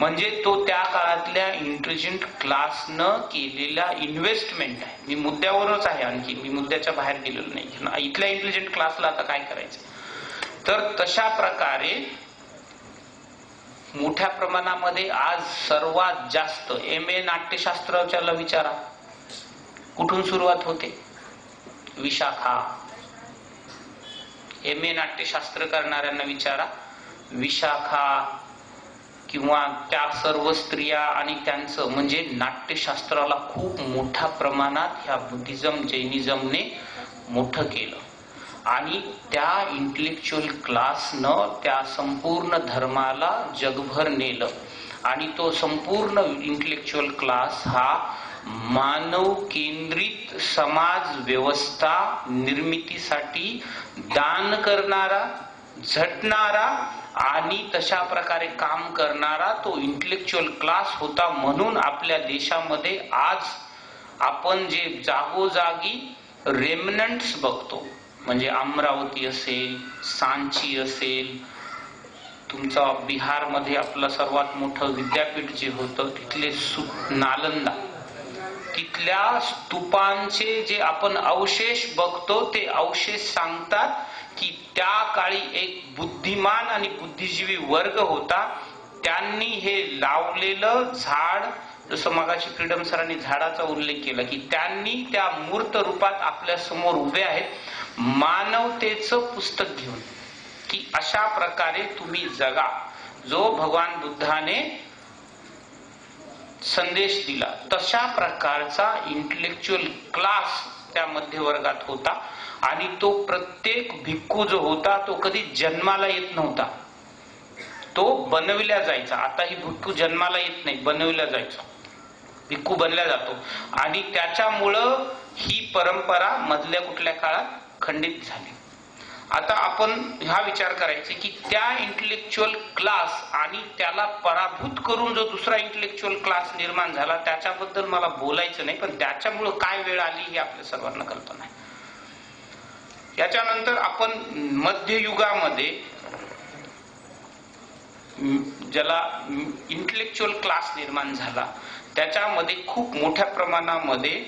म्हणजे तो त्या काळातल्या इंटेलिजंट क्लासनं केलेला इन्व्हेस्टमेंट आहे. मी मुद्द्यावरच आहे, आणखी मी मुद्द्याच्या बाहेर गेलेलो नाही. इथल्या इंटेलिजंट क्लासला आता काय करायचं. तर तशा प्रकारे मोठ्या प्रमाणामध्ये आज सर्वात जास्त MA नाट्यशास्त्राच्याला विचारा, कुठून सुरुवात होते. विशाखा. MA नाट्यशास्त्र करणाऱ्यांना विचारा, विशाखा किंवा त्या सर्व स्त्रिया आणि त्यांचं, म्हणजे नाट्यशास्त्राला खूप मोठ्या प्रमाणात ह्या बुद्धिझम जैनिझमने मोठं केलं. आणि त्या इंटेलेक्च्युअल क्लासनं त्या संपूर्ण धर्माला जगभर नेलं. आणि तो संपूर्ण इंटेलेक्च्युअल क्लास हा मानव केंद्रित समाज व्यवस्था निर्मितीसाठी दान करणारा, झटणारा आणि तशा प्रकारे काम करणारा तो इंटेलेक्च्युअल क्लास होता. म्हणून आपल्या देशामध्ये आज आपण जे जागोजागी रेमनंट्स बघतो, म्हणजे अमरावती असेल, सांची असेल, तुमचा बिहारमध्ये आपलं सर्वात मोठं विद्यापीठ जे होतं तिथले नालंदा, तिथल्या स्तूपांचे जे आपण अवशेष बघतो ते अवशेष सांगतात की त्या काळी एक बुद्धिमान आणि बुद्धिजीवी वर्ग होता. त्यांनी हे लावलेलं झाड, जसं मगाशी फ्रीडम सरांनी झाडाचा उल्लेख केला, की त्यांनी त्या मूर्त रूपात आपल्या समोर उभे आहेत मानवतेचं पुस्तक घेऊन, की अशा प्रकारे तुम्ही जगा. जो भगवान बुद्धाने संदेश दिला तशा प्रकारचा इंटेलेक्च्युअल क्लास त्या मध्यवर्गात होता. आणि तो प्रत्येक भिक्खू जो होता तो कधी जन्माला येत नव्हता, तो बनविला जायचा. आता ही भिक्खू जन्माला येत नाही, बनविला जायचा, भिक्खू बनला जातो. आणि त्याच्यामुळं ही परंपरा मधल्या कुठल्या काळात खंडित झाली. आता आपण हा विचार करायचे की त्या इंटेलेक्च्युअल क्लास आणि त्याला पराभूत करून जो दुसरा इंटेलेक्च्युअल क्लास निर्माण झाला त्याच्याबद्दल मला बोलायचं नाही, पण त्याच्यामुळं काय वेळ आली ही आपल्या सर्वांना कल्पना आहे. याच्यानंतर आपण मध्ययुगामध्ये ज्याला इंटेलेक्च्युअल क्लास निर्माण झाला त्याच्यामध्ये खूप मोठ्या प्रमाणामध्ये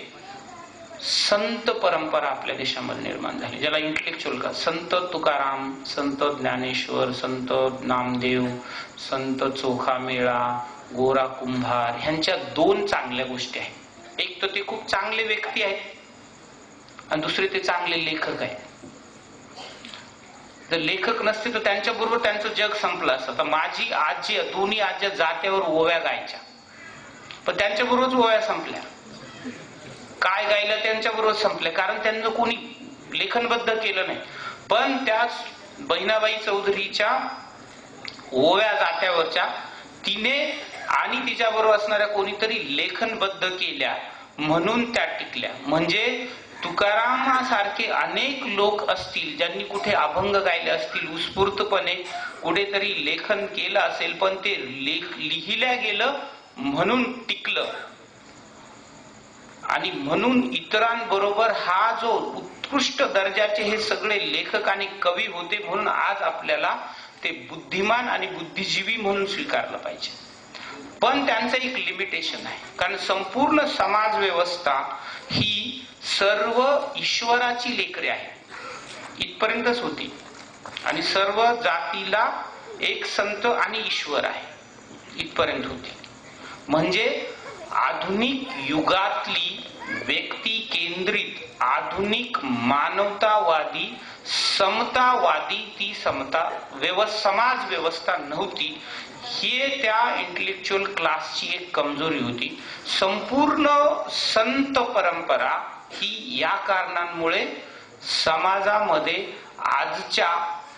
संत परंपरा आपल्या देशामध्ये निर्माण झाली, ज्याला इंटेलेक्च्युअल क्लास. संत तुकाराम, संत ज्ञानेश्वर, संत नामदेव, संत चोखामेळा, गोरा कुंभार, ह्यांच्या दोन चांगल्या गोष्टी आहेत. एक तर ते खूप चांगले व्यक्ती आहेत आणि दुसरे ते चांगले लेखक आहेत. जर लेखक नसते तर त्यांच्याबरोबर त्यांचं जग संपलं असतं. तर माझी आजी, दोन्ही आज्या जात्यावर ओव्या गायच्या, पण त्यांच्याबरोबरच ओव्या संपल्या. काय गायलं त्यांच्याबरोबर संपले, कारण त्यांचं कोणी लेखनबद्ध केलं नाही. पण त्याच बहिणाबाई चौधरीच्या ओव्या जात्यावरच्या तिने आणि तिच्याबरोबर असणाऱ्या कोणीतरी लेखनबद्ध केल्या म्हणून त्या टिकल्या. म्हणजे तुकारामासारखे अनेक लोक असतील ज्यांनी कुठे अभंग गायले असतील उत्स्फूर्तपणे, कुठेतरी लेखन केलं असेल, पण ते लिहिल्या गेलं म्हणून टिकलं. आणि म्हणून इतरांबरोबर हा जो उत्कृष्ट दर्जाचे हे सगळे लेखक आणि कवी होते, म्हणून आज आपल्याला ते बुद्धिमान आणि बुद्धिजीवी म्हणून स्वीकारलं पाहिजे. पण त्यांचं एक लिमिटेशन आहे, कारण संपूर्ण समाज व्यवस्था ही सर्व ईश्वराची लेकरे आहे इथपर्यंतच होती. आणि सर्व जातीला एक संत आणि ईश्वर आहे इथपर्यंत होती. म्हणजे आधुनिक युगातली व्यक्ती केंद्रित आधुनिक मानवतावादी समतावादी ती समाज व्यवस्था नव्हती. हे त्या इंटेलेक्च्युअल क्लासची एक कमजोरी होती. संपूर्ण संत परंपरा ही या कारणांमुळे समाजामध्ये आजच्या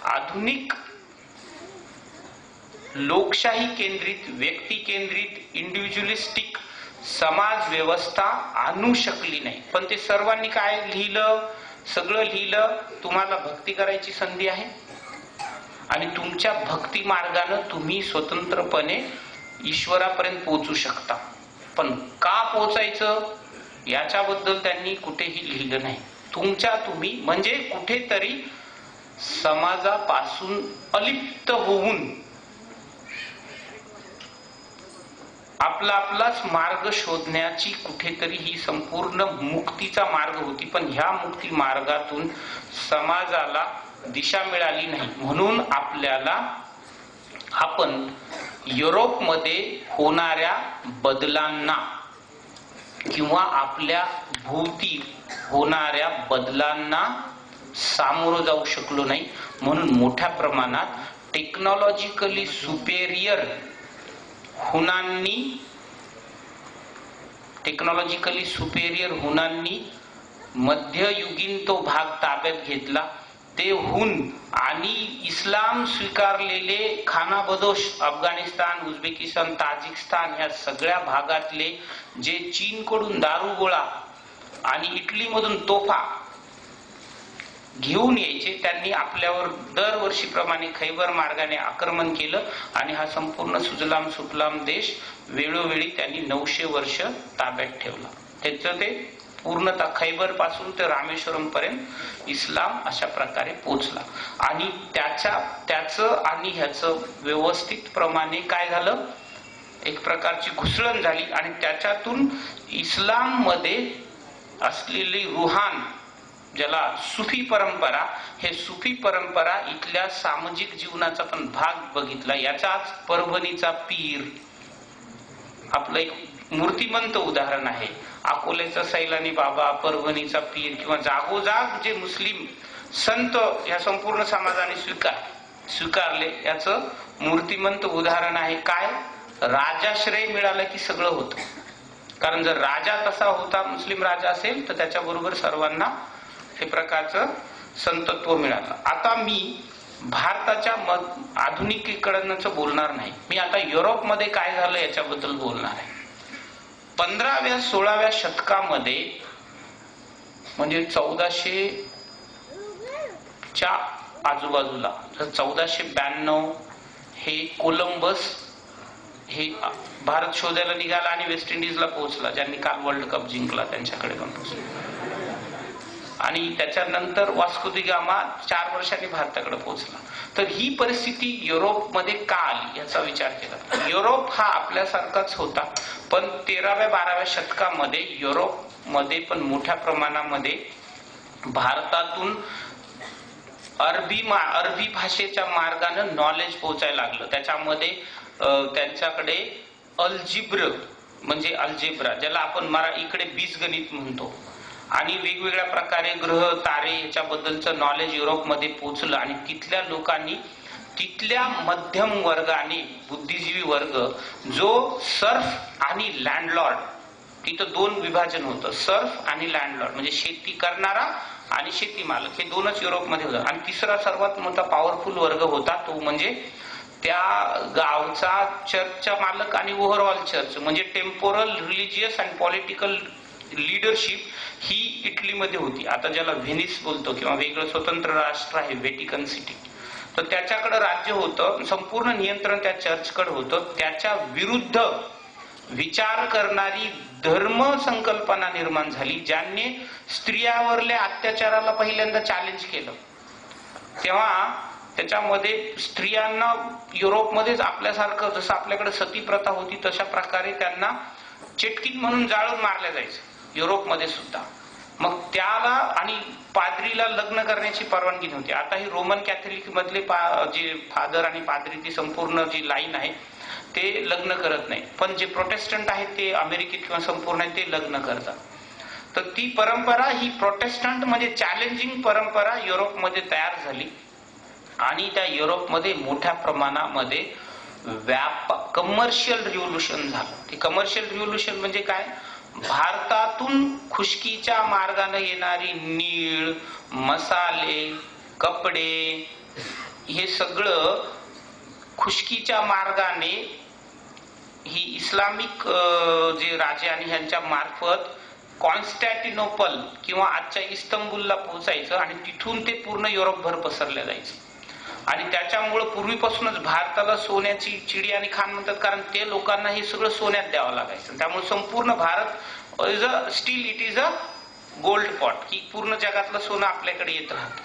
आधुनिक लोकशाही केंद्रित, व्यक्ती केंद्रित, इंडिव्हिज्युअलिस्टिक समाज व्यवस्था आणू शकली नाही. पण ते सर्वांनी काय लिहिलं? सगळं लिहिलं, तुम्हाला भक्ती करायची संधी आहे आणि तुमच्या भक्ती मार्गाने तुम्ही स्वतंत्रपणे ईश्वरापर्यंत पोहोचू शकता. पण का पोहोचायचं याच्याबद्दल त्यांनी कुठेही लिहिलं नाही. तुम्ही म्हणजे कुठेतरी समाजापासून अलिप्त होऊन आपलाच मार्ग शोधण्याची कुठेतरी ही संपूर्ण मुक्तीचा मार्ग होती. पण ह्या मुक्ती मार्गातून समाजाला दिशा मिळाली नाही. म्हणून आपण युरोपमध्ये होणाऱ्या बदलांना किंवा आपल्या भोवती होणाऱ्या बदलांना सामोरं जाऊ शकलो नाही. म्हणून मोठ्या प्रमाणात टेक्नॉलॉजिकली सुपेरियर हुनांनी मध्ययुगीन तो भाग ताब्यात घेतला. ते हुन आणि इस्लाम स्वीकारलेले खानाबदोश अफगाणिस्तान, उझबेकिस्तान, ताजिकिस्तान ह्या सगळ्या भागातले जे चीनकडून दारुगोळा आणि इटलीमधून तोफा घेऊन यायचे, त्यांनी आपल्यावर दरवर्षीप्रमाणे खैबर मार्गाने आक्रमण केलं आणि हा संपूर्ण सुजलाम सुफलाम देश वेळोवेळी त्यांनी 900 वर्ष ताब्यात ठेवला. त्याचं ते पूर्णतः खैबर पासून ते रामेश्वरम पर्यंत इस्लाम अशा प्रकारे पोचला. आणि त्याचं आणि ह्याचं व्यवस्थित प्रमाणे काय झालं, एक प्रकारची घुसळण झाली आणि त्याच्यातून इस्लाम मध्ये असलेली रुहान, ज्याला सुफी परंपरा, हे सुफी परंपरा इथल्या सामाजिक जीवनाचा पण भाग बघितला. याचाच परभणीचा पीर आपलं एक मूर्तिमंत उदाहरण आहे. अकोल्याचा सैलानी बाबा, परभणीचा पीर किंवा जागोजाग जे मुस्लिम संत या संपूर्ण समाजाने स्वीकारले, याचं मूर्तिमंत उदाहरण आहे. काय? राजाश्रय मिळालं की सगळं होतं. कारण जर राजा तसा होता, मुस्लिम राजा असेल, तर त्याच्याबरोबर सर्वांना हे प्रकारचं संतत्व मिळालं. आता मी भारताच्या आधुनिकीकरणाचं बोलणार नाही. मी आता युरोपमध्ये काय झालं याच्याबद्दल बोलणार आहे. 15व्या-16व्या शतकामध्ये म्हणजे 1400च्या आजूबाजूला, 1492 हे कोलंबस हे भारत शोधायला निघाला आणि वेस्ट इंडिजला पोहोचला. ज्यांनी काल वर्ल्ड कप जिंकला त्यांच्याकडे पण पोहोचला. आणि त्याच्यानंतर वास्को दी गामा 4 वर्षांनी भारताकडे पोहोचला. तर ही परिस्थिती युरोपमध्ये का आली याचा विचार केला. युरोप हा आपल्यासारखाच होता, पण 13व्या-12व्या शतकामध्ये युरोपमध्ये पण मोठ्या प्रमाणामध्ये भारतातून अरबी भाषेच्या मार्गाने नॉलेज पोहोचायला लागलं. त्याच्यामध्ये त्यांच्याकडे अल्जिब्र म्हणजे अल्जेब्रा, ज्याला आपण इकडे बीजगणित म्हणतो, आणि वेगवेगळ्या प्रकारे ग्रह तारे याच्याबद्दलचं नॉलेज युरोपमध्ये पोहोचलं. आणि तिथल्या लोकांनी, तिथल्या मध्यम वर्गाने, बुद्धिजीवी वर्ग, जो सर्फ आणि लँडलॉर्ड, तिथं 2 विभाजन होतं, सर्फ आणि लँडलॉर्ड म्हणजे शेती करणारा आणि शेती मालक, हे 2च युरोपमध्ये होतं. आणि तिसरा सर्वात मोठा पॉवरफुल वर्ग होता तो म्हणजे त्या गावचा चर्चचा मालक आणि ओव्हरऑल चर्च म्हणजे temporal, religious and political leadership ही इटलीमध्ये होती. आता ज्याला व्हेनिस बोलतो किंवा वेगळं स्वतंत्र राष्ट्र आहे व्हेटिकन सिटी, तर त्याच्याकडे राज्य होतं. संपूर्ण नियंत्रण त्या चर्चकडे होतं. त्याच्या विरुद्ध विचार करणारी धर्म संकल्पना निर्माण झाली, ज्यांनी स्त्रियावरल्या अत्याचाराला पहिल्यांदा चॅलेंज केलं. तेव्हा त्याच्यामध्ये स्त्रियांना युरोपमध्येच आपल्यासारखं, जसं आपल्याकडे सती प्रथा होती तशा प्रकारे त्यांना चेटकीन म्हणून जाळून मारल्या जायचं युरोपमध्ये सुद्धा. मग त्याला आणि पाद्रीला लग्न करण्याची परवानगी नव्हती. आता ही रोमन कॅथलिक मधले जे फादर आणि पाद्री, ती संपूर्ण जी लाईन आहे ते लग्न करत नाही. पण जे प्रोटेस्टंट आहेत ते अमेरिकेत किंवा संपूर्ण ते लग्न करतात. तर ती परंपरा ही प्रोटेस्टंट म्हणजे चॅलेंजिंग परंपरा युरोपमध्ये तयार झाली आणि त्या युरोपमध्ये मोठ्या प्रमाणामध्ये कमर्शियल रिव्होल्युशन झालं. ते कमर्शियल रिव्होल्युशन म्हणजे काय? भारतातून खुशकीच्या मार्गाने येणारी नीळ, मसाले, कपडे हे सगळं खुशकीच्या मार्गाने ही इस्लामिक जे राजे आणि ह्यांच्या मार्फत कॉन्स्टॅन्टिनोपल किंवा आजच्या इस्तंबुलला पोहोचायचं आणि तिथून ते पूर्ण युरोपभर पसरल्या जायचं. आणि त्याच्यामुळे पूर्वीपासूनच भारताला सोन्याची चिडी आणि खान म्हणतात, कारण ते लोकांना हे सगळं सोन्यात द्यावं लागायचं. त्यामुळे संपूर्ण Bharat is a steel, it is a gold pot, की पूर्ण जगातलं सोनं आपल्याकडे येत राहतं.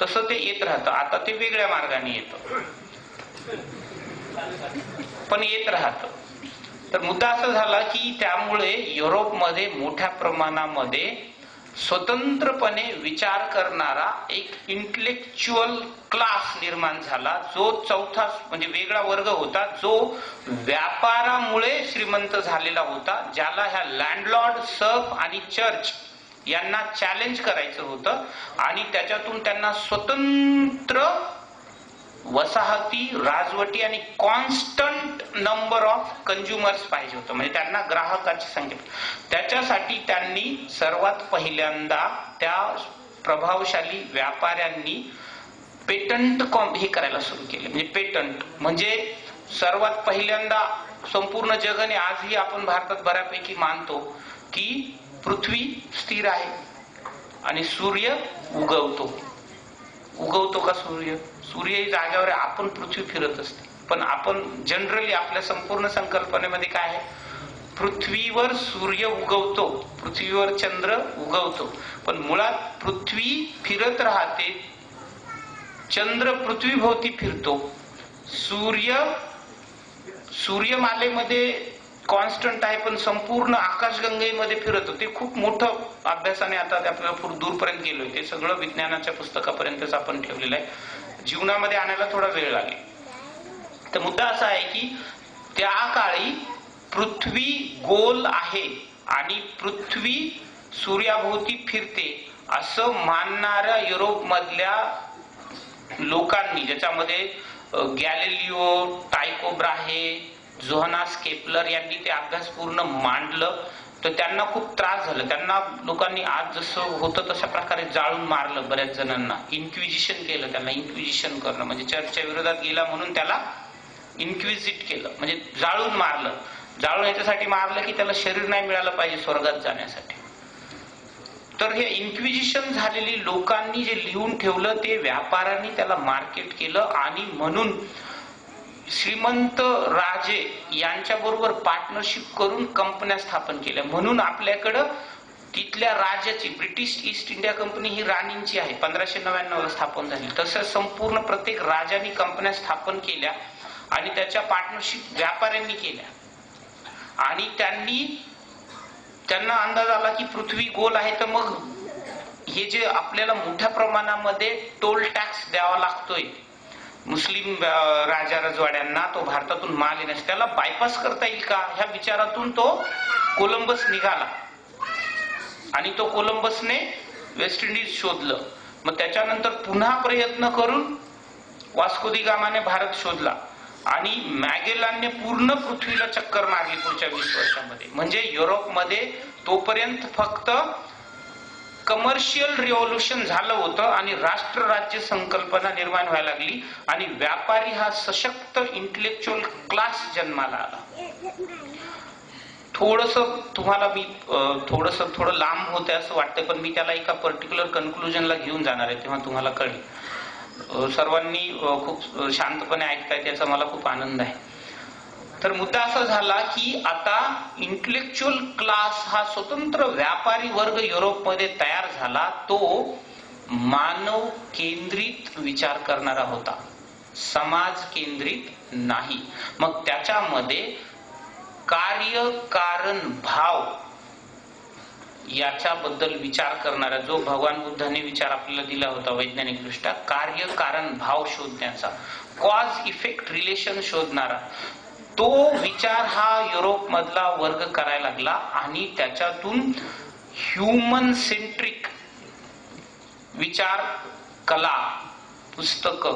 तसं ते येत राहतं. आता ते वेगळ्या मार्गाने येतं, पण येत राहतं. तर मुद्दा असा झाला की त्यामुळे युरोपमध्ये मोठ्या प्रमाणामध्ये स्वतंत्रपणे विचार करणारा एक इंटेलेक्च्युअल क्लास निर्माण झाला, जो चौथा म्हणजे वेगळा वर्ग होता, जो व्यापारामुळे श्रीमंत झालेला होता, ज्याला ह्या लँडलॉर्ड, सर्फ आणि चर्च यांना चॅलेंज करायचं होतं आणि त्याच्यातून त्यांना स्वतंत्र वसाहती, राजवटी आणि कॉन्स्टंट नंबर ऑफ कंझ्युमर्स पाहिजे होतं, म्हणजे त्यांना ग्राहकाची संख्या. त्याच्यासाठी त्यांनी सर्वात पहिल्यांदा त्या प्रभावशाली व्यापाऱ्यांनी पेटंट हे करायला सुरू केले. म्हणजे पेटंट म्हणजे सर्वात पहिल्यांदा संपूर्ण जगाने, आजही आपण भारतात बऱ्यापैकी मानतो की पृथ्वी स्थिर आहे आणि सूर्य उगवतो. उगवतो का सूर्य? सूर्य ही जागेवर आहे, आपण पृथ्वी फिरत असते. पण आपण जनरली आपल्या संपूर्ण संकल्पनेमध्ये काय आहे? पृथ्वीवर सूर्य उगवतो, पृथ्वीवर चंद्र उगवतो, पण मुळात पृथ्वी फिरत राहते, चंद्र पृथ्वीभोवती फिरतो, सूर्यमालेमध्ये कॉन्स्टंट आहे, पण संपूर्ण आकाशगंगेमध्ये फिरतो. ते खूप मोठं अभ्यासाने आता आपल्याला दूरपर्यंत गेलोय. ते सगळं विज्ञानाच्या पुस्तकापर्यंतच आपण ठेवलेलं आहे. जीवनामध्ये आणायला थोडा वेळ लागेल. तर मुद्दा असा आहे की त्या काळी पृथ्वी गोल आहे आणि पृथ्वी सूर्याभोवती फिरते असं मानणाऱ्या युरोपमधल्या लोकांनी, ज्याच्यामध्ये Galileo, Tycho Brahe, Johannes Kepler यांनी ते अभ्यास पूर्ण मांडलं, तर त्यांना खूप त्रास झाला. त्यांना लोकांनी आज जसं होतं तशा प्रकारे जाळून मारलं. बऱ्याच जणांना इन्क्विजिशन केलं. त्यांना इन्क्विजिशन करणं म्हणजे चर्चच्या विरोधात गेला म्हणून त्याला इन्क्विजिट केलं, म्हणजे जाळून मारलं. जाळून याच्यासाठी मारलं की त्याला शरीर नाही मिळालं पाहिजे स्वर्गात जाण्यासाठी. तर हे इन्क्विजिशन झालेली लोकांनी जे लिहून ठेवलं ते व्यापाऱ्यांनी त्याला मार्केट केलं आणि म्हणून श्रीमंत राजे यांच्या बरोबर पार्टनरशिप करून कंपन्या स्थापन केल्या. म्हणून आपल्याकडं तिथल्या राजाची, ब्रिटिश ईस्ट इंडिया कंपनी ही राणींची आहे, 1599 स्थापन झाली. तसं संपूर्ण प्रत्येक राजांनी कंपन्या स्थापन केल्या आणि त्याच्या पार्टनरशिप व्यापाऱ्यांनी केल्या. आणि त्यांना अंदाज आला की पृथ्वी गोल आहे, तर मग हे जे आपल्याला मोठ्या प्रमाणामध्ये टोल टॅक्स द्यावा लागतोय मुस्लिम राजा रजवाड्यांना, तो भारतातून माल येण्यास, त्याला बायपास करता येईल का? ह्या विचारातून तो कोलंबस निघाला आणि तो कोलंबसने वेस्ट इंडिज शोधलं. मग त्याच्यानंतर पुन्हा प्रयत्न करून वास्को दी गामाने भारत शोधला आणि मॅगेलानने पूर्ण पृथ्वीला चक्कर मारली पुढच्या 20 वर्षांमध्ये. म्हणजे युरोपमध्ये तोपर्यंत फक्त कमर्शियल रिव्होल्युशन झालं होतं आणि राष्ट्र राज्य संकल्पना निर्माण व्हायला लागली आणि व्यापारी हा सशक्त इंटेलेक्च्युअल क्लास जन्माला आला. तुम्हाला मी थोडं लांब होते असं वाटतं, पण मी त्याला एका पर्टिक्युलर कन्क्लुजनला घेऊन जाणार आहे, तेव्हा तुम्हाला कळेल. सर्वांनी खूप शांतपणे ऐकताय त्याचा मला खूप आनंद आहे. तर मुद्दा असा झाला की आता इंटेलेक्च्युअल क्लास हा स्वतंत्र व्यापारी वर्ग युरोपमध्ये तयार झाला. तो मानव केंद्रित विचार करणारा होता, समाज केंद्रित नाही. मग त्याच्यामध्ये कार्य कारण भाव याच्याबद्दल विचार करणारा, जो भगवान बुद्धाने विचार आपल्याला दिला होता वैज्ञानिक दृष्ट्या, कार्य कारण भाव शोधण्याचा, कॉज इफेक्ट रिलेशन शोधणारा, तो विचार हा युरोप मधला वर्ग करायला लागला आणि त्याच्यातून ह्युमन सेंट्रिक विचार, कला, पुस्तक,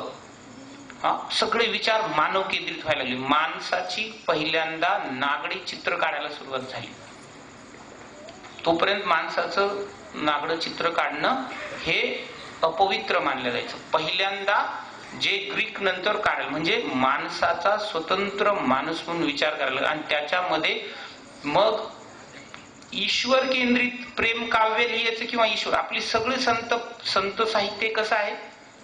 सगळे विचार मानव केंद्रित व्हायला लागले. माणसाची पहिल्यांदा नागडी चित्र काढायला सुरुवात झाली. तोपर्यंत माणसाचं नागडं चित्र काढणं हे अपवित्र मानलं जायचं. पहिल्यांदा जे ग्रीक नंतर काढलं म्हणजे माणसाचा स्वतंत्र माणूस म्हणून विचार करायला, आणि त्याच्यामध्ये मग ईश्वर केंद्रित प्रेम काव्य लिहायचं किंवा ईश्वर, आपली सगळे संत साहित्य कसं आहे,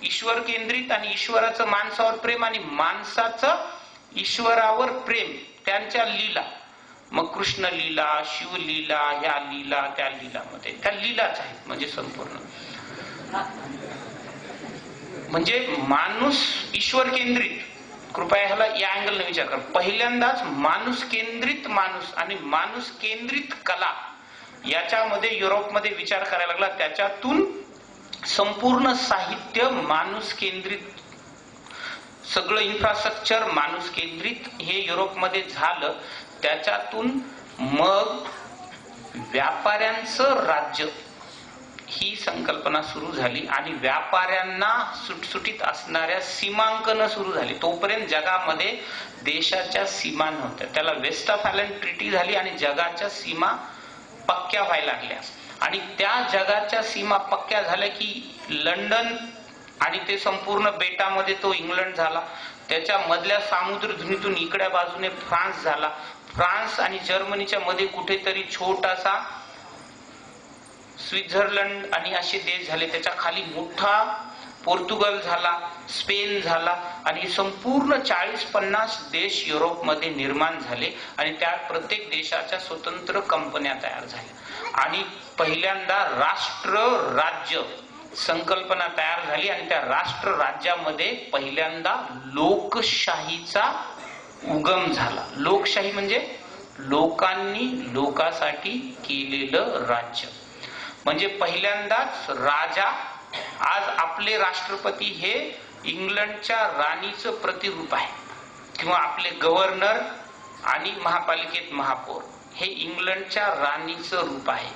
ईश्वर केंद्रित आणि ईश्वराचं माणसावर प्रेम आणि माणसाचं ईश्वरावर प्रेम, त्यांच्या लीला. मग कृष्ण लीला, शिवलीला, ह्या लीला, त्या लीलामध्ये त्या लीलाच आहेत. म्हणजे संपूर्ण म्हणजे माणूस ईश्वर केंद्रित, कृपया ह्याला या अँगलने विचार करा. पहिल्यांदाच माणूस केंद्रित माणूस आणि माणूस केंद्रित कला याच्यामध्ये युरोपमध्ये विचार करायला लागला. त्याच्यातून संपूर्ण साहित्य माणूस केंद्रित, सगळं इन्फ्रास्ट्रक्चर माणूस केंद्रित हे युरोपमध्ये झालं. त्याच्यातून मग व्यापाऱ्यांचं राज्य ही संकल्पना सुरू झाली आणि व्यापाऱ्यांना सुटसुटीत असणाऱ्या सीमांकन सुरू झाली. तोपर्यंत जगामध्ये देशाच्या सीमा नव्हत्या. त्याला वेस्टफॅलन ट्रिटी झाली आणि जगाच्या सीमा पक्क्या व्हायला लागल्या. आणि त्या जगाच्या सीमा पक्क्या झाल्या की लंडन आणि ते संपूर्ण बेटामध्ये तो इंग्लंड झाला. त्याच्या मधल्या सामुद्रधुनीतून इकड्या बाजूने फ्रान्स झाला. फ्रान्स आणि जर्मनीच्या मध्ये कुठेतरी छोटासा स्वित्झर्लंड आणि असे देश झाले. त्याच्या खाली मोठा पोर्तुगल झाला, स्पेन झाला आणि संपूर्ण 40-50 देश युरोपमध्ये निर्माण झाले. आणि त्या प्रत्येक देशाच्या स्वतंत्र कंपन्या तयार झाल्या आणि पहिल्यांदा राष्ट्र राज्य संकल्पना तयार झाली. आणि त्या राष्ट्र राज्यामध्ये पहिल्यांदा लोकशाहीचा उगम झाला. लोकशाही म्हणजे लोकांनी लोकांसाठी केलेलं राज्य. म्हणजे पहिल्यांदाच राजा, आज आपले राष्ट्रपती हे इंग्लंडच्या राणीचं प्रतिरूप आहे, किंवा आपले गव्हर्नर आणि महापालिकेत महापौर हे इंग्लंडच्या राणीचं रूप आहे.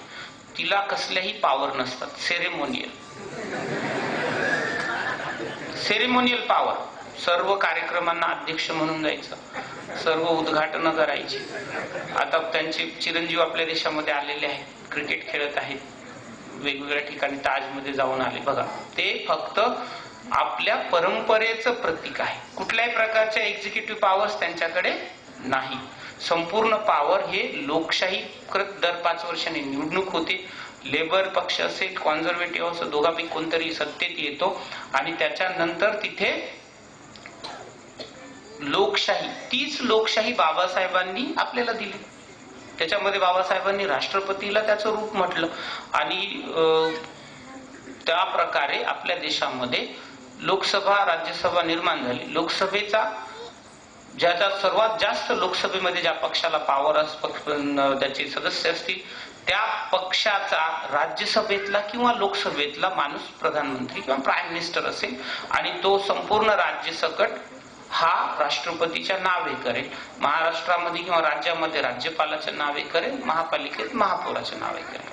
तिला कसल्याही पॉवर नसतात. Ceremonial power. सर्व कार्यक्रमांना अध्यक्ष म्हणून जायचं, सर्व उद्घाटन करायची. आता त्यांचे चिरंजीव आपल्या देशामध्ये आलेले आहेत, क्रिकेट खेळत आहेत, वेगवेगळ्या ठिकाणी ताजमध्ये जाऊन आले. बघा, ते फक्त आपल्या परंपरेचं प्रतीक आहे. कुठल्याही प्रकारच्या एक्झिक्युटिव्ह पॉवर्स त्यांच्याकडे नाही. संपूर्ण पॉवर हे लोकशाही दर 5 वर्षांनी निवडणूक होते. लेबर पक्ष असेल, कॉन्झर्वेटिव्ह असं, दोघांपैकी कोणतरी सत्तेत येतो आणि त्याच्यानंतर तिथे लोकशाही, तीच लोकशाही बाबासाहेबांनी आपल्याला दिली. त्याच्यामध्ये बाबासाहेबांनी राष्ट्रपतीला त्याचं रूप म्हटलं आणि त्या प्रकारे आपल्या देशामध्ये लोकसभा राज्यसभा निर्माण झाली. लोकसभेचा ज्याचा सर्वात जास्त लोकसभेमध्ये ज्या पक्षाला पॉवर त्याचे सदस्य असतील त्या पक्षाचा राज्यसभेतला किंवा लोकसभेतला माणूस प्रधानमंत्री किंवा प्राईम मिनिस्टर असेल आणि तो संपूर्ण राज्य सकट हा राष्ट्रपतीच्या नावे करेल. महाराष्ट्रामध्ये किंवा राज्यामध्ये राज्यपालाच्या नावे करेल, महापालिकेत महापौराच्या नावे करेल.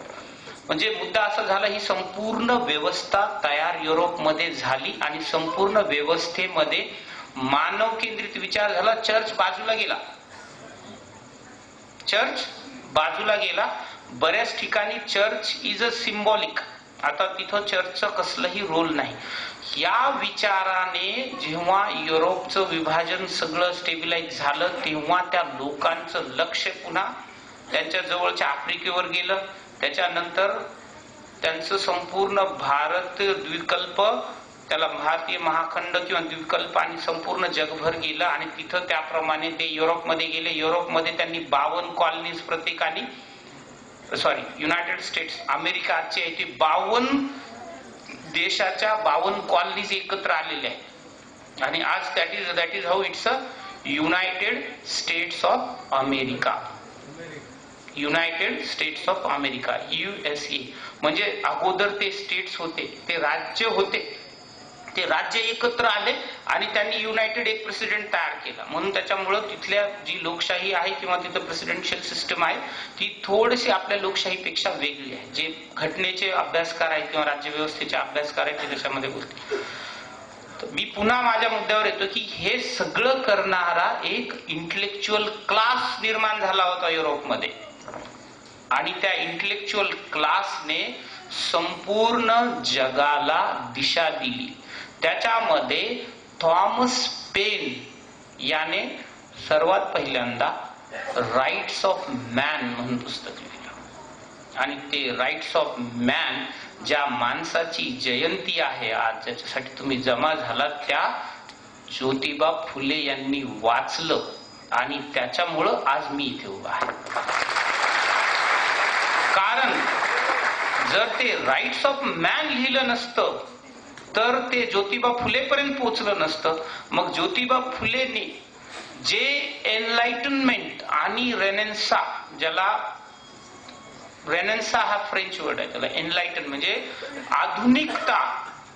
म्हणजे मुद्दा असा झाला, ही संपूर्ण व्यवस्था तयार युरोपमध्ये झाली आणि संपूर्ण व्यवस्थेमध्ये मानव केंद्रित विचार झाला. चर्च बाजूला गेला. बऱ्याच ठिकाणी चर्च इज अ सिम्बॉलिक. आता तिथं चर्चचं कसलंही रोल नाही. या विचाराने जेव्हा युरोपचं विभाजन सगळं स्टेबिलाइज झालं तेव्हा त्या लोकांचं लक्ष पुन्हा त्यांच्या जवळच्या आफ्रिकेवर गेलं. त्याच्यानंतर त्यांचं संपूर्ण भारत द्विकल्प, त्याला भारतीय महाखंड किंवा द्विकल्प आणि संपूर्ण जगभर गेलं आणि तिथं त्याप्रमाणे ते युरोपमध्ये गेले. युरोपमध्ये त्यांनी 52 कॉलनीज प्रत्येकाने, युनायटेड स्टेट्स अमेरिका आजची आहे ती 52 देशाच्या 52 कॉलनीज एकत्र आलेल्या आहेत आणि आज that is how it's a United states of America. United states of America, USA. म्हणजे अगोदर ते स्टेट्स होते, ते राज्य होते ते राज्य एकत्र आले आणि त्यांनी युनायटेड एक प्रेसिडेंट तयार केला. म्हणून त्याच्यामुळं तिथल्या जी लोकशाही आहे किंवा तिथं प्रेसिडेन्शियल सिस्टम आहे ती थोडीशी आपल्या लोकशाहीपेक्षा वेगळी आहे. जे घटनेचे अभ्यासकार आहेत किंवा राज्यव्यवस्थेचे अभ्यासकार आहेत ते त्याच्यामध्ये बोलतील. मी पुन्हा माझ्या मुद्द्यावर येतो की हे सगळं करणारा एक इंटेलेक्च्युअल क्लास निर्माण झाला होता युरोपमध्ये आणि त्या इंटेलेक्च्युअल क्लासने संपूर्ण जगाला दिशा दिली. त्याच्यामध्ये थॉमस पेन याने सर्वात पहिल्यांदा राईट्स ऑफ मॅन म्हणून पुस्तक लिहिलं आणि ते राईट्स ऑफ मॅन ज्या माणसाची जयंती आहे आज ज्याच्यासाठी तुम्ही जमा झालात त्या ज्योतिबा फुले यांनी वाचलं आणि त्याच्यामुळं आज मी इथे उभा आहे. कारण जर ते राईट्स ऑफ मॅन लिहिलं नसतं तर ते ज्योतिबा फुलेपर्यंत पोहोचलं नसतं. मग ज्योतिबा फुलेने जे एनलाइटनमेंट आणि रेनेन्सा, ज्याला रेनेन्सा हा फ्रेंच वर्ड आहे, त्याला एनलाइटन म्हणजे आधुनिकता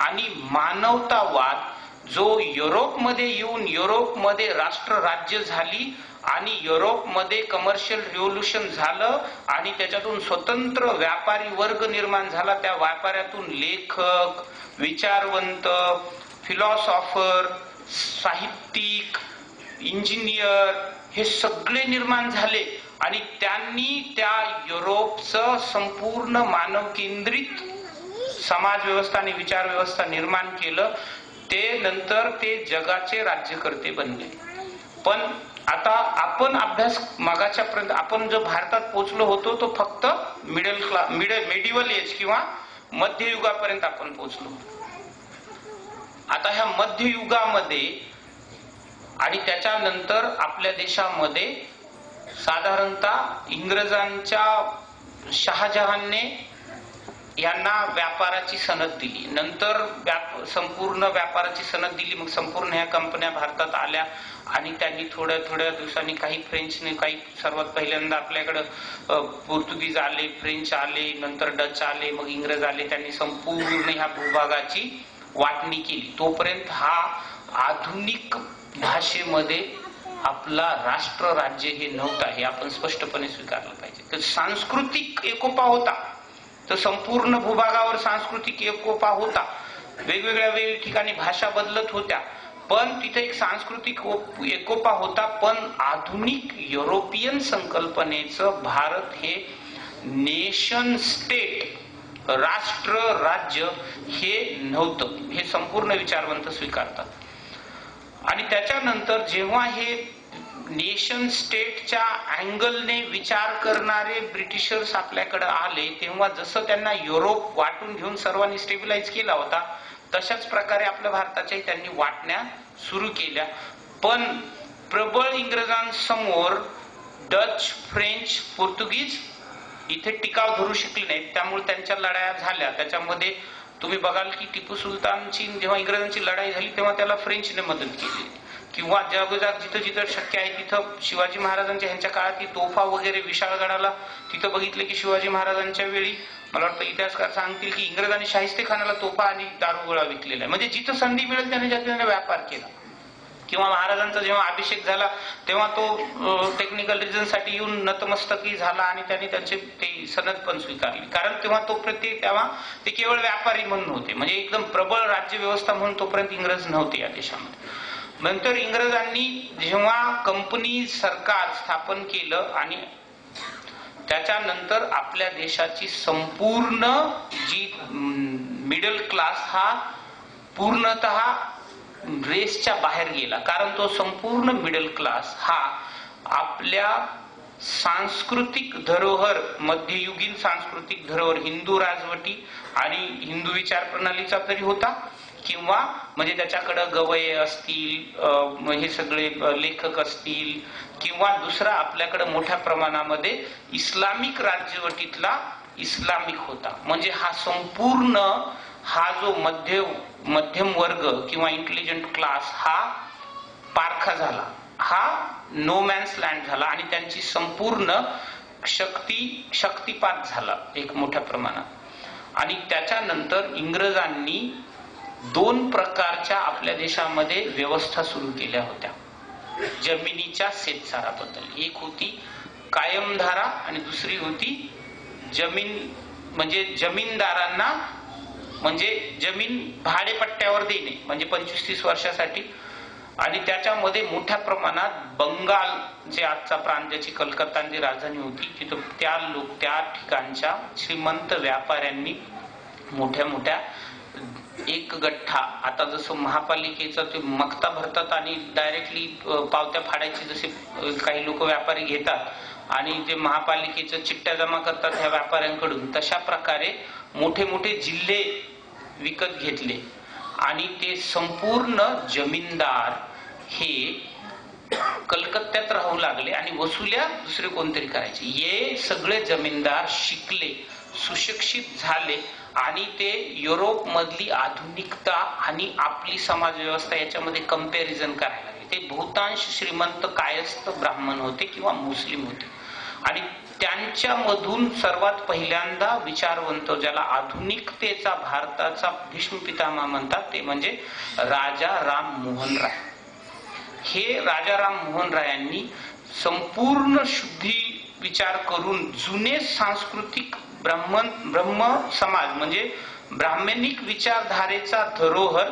आणि मानवतावाद जो युरोपमध्ये येऊन युरोपमध्ये राष्ट्र राज्य झाली आणि युरोपमध्ये कमर्शियल रिव्होल्युशन झालं आणि त्याच्यातून स्वतंत्र व्यापारी वर्ग निर्माण झाला. त्या व्यापाऱ्यातून लेखक, विचारवंत, फिलॉसॉफर, साहित्यिक, इंजिनियर हे सगळे निर्माण झाले आणि त्यांनी त्या युरोपचं संपूर्ण मानव केंद्रित समाज व्यवस्था आणि विचार व्यवस्था निर्माण केलं. ते नंतर ते जगाचे राज्यकर्ते बनले. पण आता आपण अभ्यास मागाच्यापर्यंत आपण जो भारतात पोहोचलो होतो तो फक्त मेडिवल एज किंवा मध्ययुगापर्यंत आपण पोहोचलो. आता ह्या मध्ययुगामध्ये आणि त्याच्यानंतर आपल्या देशामध्ये साधारणतः इंग्रजांच्या शहाजहानने यांना व्यापाराची सनद दिली. नंतर संपूर्ण व्यापाराची सनद दिली. मग संपूर्ण ह्या कंपन्या भारतात आल्या आणि त्यांनी थोड्या थोड्या दिवसांनी काही फ्रेंचने, काही सर्वात पहिल्यांदा आपल्याकडे पोर्तुगीज आले, फ्रेंच आले, नंतर डच आले, मग इंग्रज आले. त्यांनी संपूर्ण ह्या भूभागाची वाटणी केली. तोपर्यंत हा आधुनिक भाषेमध्ये आपला राष्ट्र राज्य हे नव्हता, हे आपण स्पष्टपणे स्वीकारलं पाहिजे. तर सांस्कृतिक एकोपा होता, तर संपूर्ण भूभागावर सांस्कृतिक एकोपा होता. वेगवेगळ्या ठिकाणी भाषा बदलत होत्या पण तिथे एक सांस्कृतिक एकोपा होता. पण आधुनिक युरोपियन संकल्पनेचं भारत हे नेशन स्टेट, राष्ट्र राज्य हे नव्हतं, हे संपूर्ण विचारवंत स्वीकारतात. आणि त्याच्यानंतर जेव्हा हे नेशन स्टेटच्या अँगलने विचार करणारे ब्रिटिशर्स आपल्याकडे आले तेव्हा जसं त्यांना युरोप वाटून घेऊन सर्वांनी स्टेबिलाइज केला होता तशाच प्रकारे आपल्या भारताच्याही त्यांनी वाटण्या सुरू केल्या. पण प्रबळ इंग्रजांसमोर डच, फ्रेंच, पोर्तुगीज इथे टिकाव धरू शकले नाहीत. त्यामुळे त्यांच्या लढाया झाल्या. त्याच्यामध्ये तुम्ही बघाल की टिपू सुलतानची जेव्हा इंग्रजांची लढाई झाली तेव्हा त्याला फ्रेंचने मदत केली. किंवा जगोजाग जिथं जिथं शक्य आहे तिथं शिवाजी महाराजांच्या ह्यांच्या काळात तोफा वगैरे विशाळगडाला तिथं बघितलं की शिवाजी महाराजांच्या वेळी मला वाटतं इतिहासकार सांगतील की इंग्रजांनी शाहिस्तेखानाला तोफा आणि दारुगोळा विकलेला आहे. म्हणजे जिथं संधी मिळेल त्याने त्याने व्यापार केला. किंवा महाराजांचा जेव्हा अभिषेक झाला तेव्हा तो टेक्निकल रिझन साठी येऊन नतमस्तकी झाला आणि त्यांनी त्यांचे ते सनद पण स्वीकारली. कारण तेव्हा तेव्हा ते केवळ व्यापारी म्हणून होते, म्हणजे एकदम प्रबळ राज्य व्यवस्था म्हणून तोपर्यंत इंग्रज नव्हते या देशामध्ये. नंतर इंग्रजांनी जेव्हा कंपनी सरकार स्थापन केलं आणि त्याच्यानंतर आपल्या देशाची संपूर्ण जी मिडल क्लास हा पूर्णतः रेसच्या बाहेर गेला. कारण तो संपूर्ण मिडल क्लास हा आपल्या सांस्कृतिक धरोहर, मध्ययुगीन सांस्कृतिक धरोहर, हिंदू राजवटी आणि हिंदू विचार प्रणालीचा तरी होता किंवा म्हणजे त्याच्याकडे गवये असतील, हे सगळे लेखक असतील किंवा दुसरा आपल्याकडे मोठ्या प्रमाणामध्ये इस्लामिक राजवटीतला इस्लामिक होता. म्हणजे हा संपूर्ण हा जो मध्यम वर्ग किंवा इंटेलिजंट क्लास हा पारखा झाला, हा नो मॅन्स लँड झाला आणि त्यांची संपूर्ण शक्तिपात झाला एक मोठ्या प्रमाणात. आणि त्याच्यानंतर इंग्रजांनी दोन प्रकारच्या आपल्या देशामध्ये व्यवस्था सुरू केल्या होत्या जमिनीच्या शेतसाराबद्दल. एक होती कायमधारा आणि दुसरी होती जमीन म्हणजे जमीनदारांना म्हणजे जमीन भाडेपट्ट्यावर देणे म्हणजे 25-30 वर्षासाठी. आणि त्याच्यामध्ये मोठ्या प्रमाणात बंगाल जे आजचा प्रांत ज्याची कलकत्ताची राजधानी होती तिथं त्या ठिकाणच्या श्रीमंत व्यापाऱ्यांनी मोठ्या मोठ्या एक गठ्ठा, आता जसं महापालिकेचं ते मक्ता भरतात आणि डायरेक्टली पावत्या फाडायची जसे काही लोक व्यापारी घेतात आणि ते महापालिकेचं चिठ्ठ्या जमा करतात ह्या व्यापाऱ्यांकडून, तशा प्रकारे मोठे मोठे जिल्हे विकत घेतले आणि ते संपूर्ण जमीनदार हे कलकत्त्यात राहू लागले आणि वसुल्या दुसरे कोणतरी करायचे. हे सगळे जमीनदार शिकले, सुशिक्षित झाले आणि ते युरोप मधली आधुनिकता आणि आपली समाज व्यवस्था याच्यामध्ये कंपॅरिझन करायला लागले. ते बहुतांश श्रीमंत कायस्थ ब्राह्मण होते किंवा मुस्लिम होते आणि त्यांच्यामधून सर्वात पहिल्यांदा विचारवंत ज्याला आधुनिकतेचा भारताचा भीष्म पितामह म्हणतात ते म्हणजे राजा राम मोहन राय. हे राजा राम मोहन रायांनी संपूर्ण शुद्धी विचार करून जुने सांस्कृतिक ब्रह्म समाज म्हणजे ब्राह्मणिक विचारधारेचा धरोहर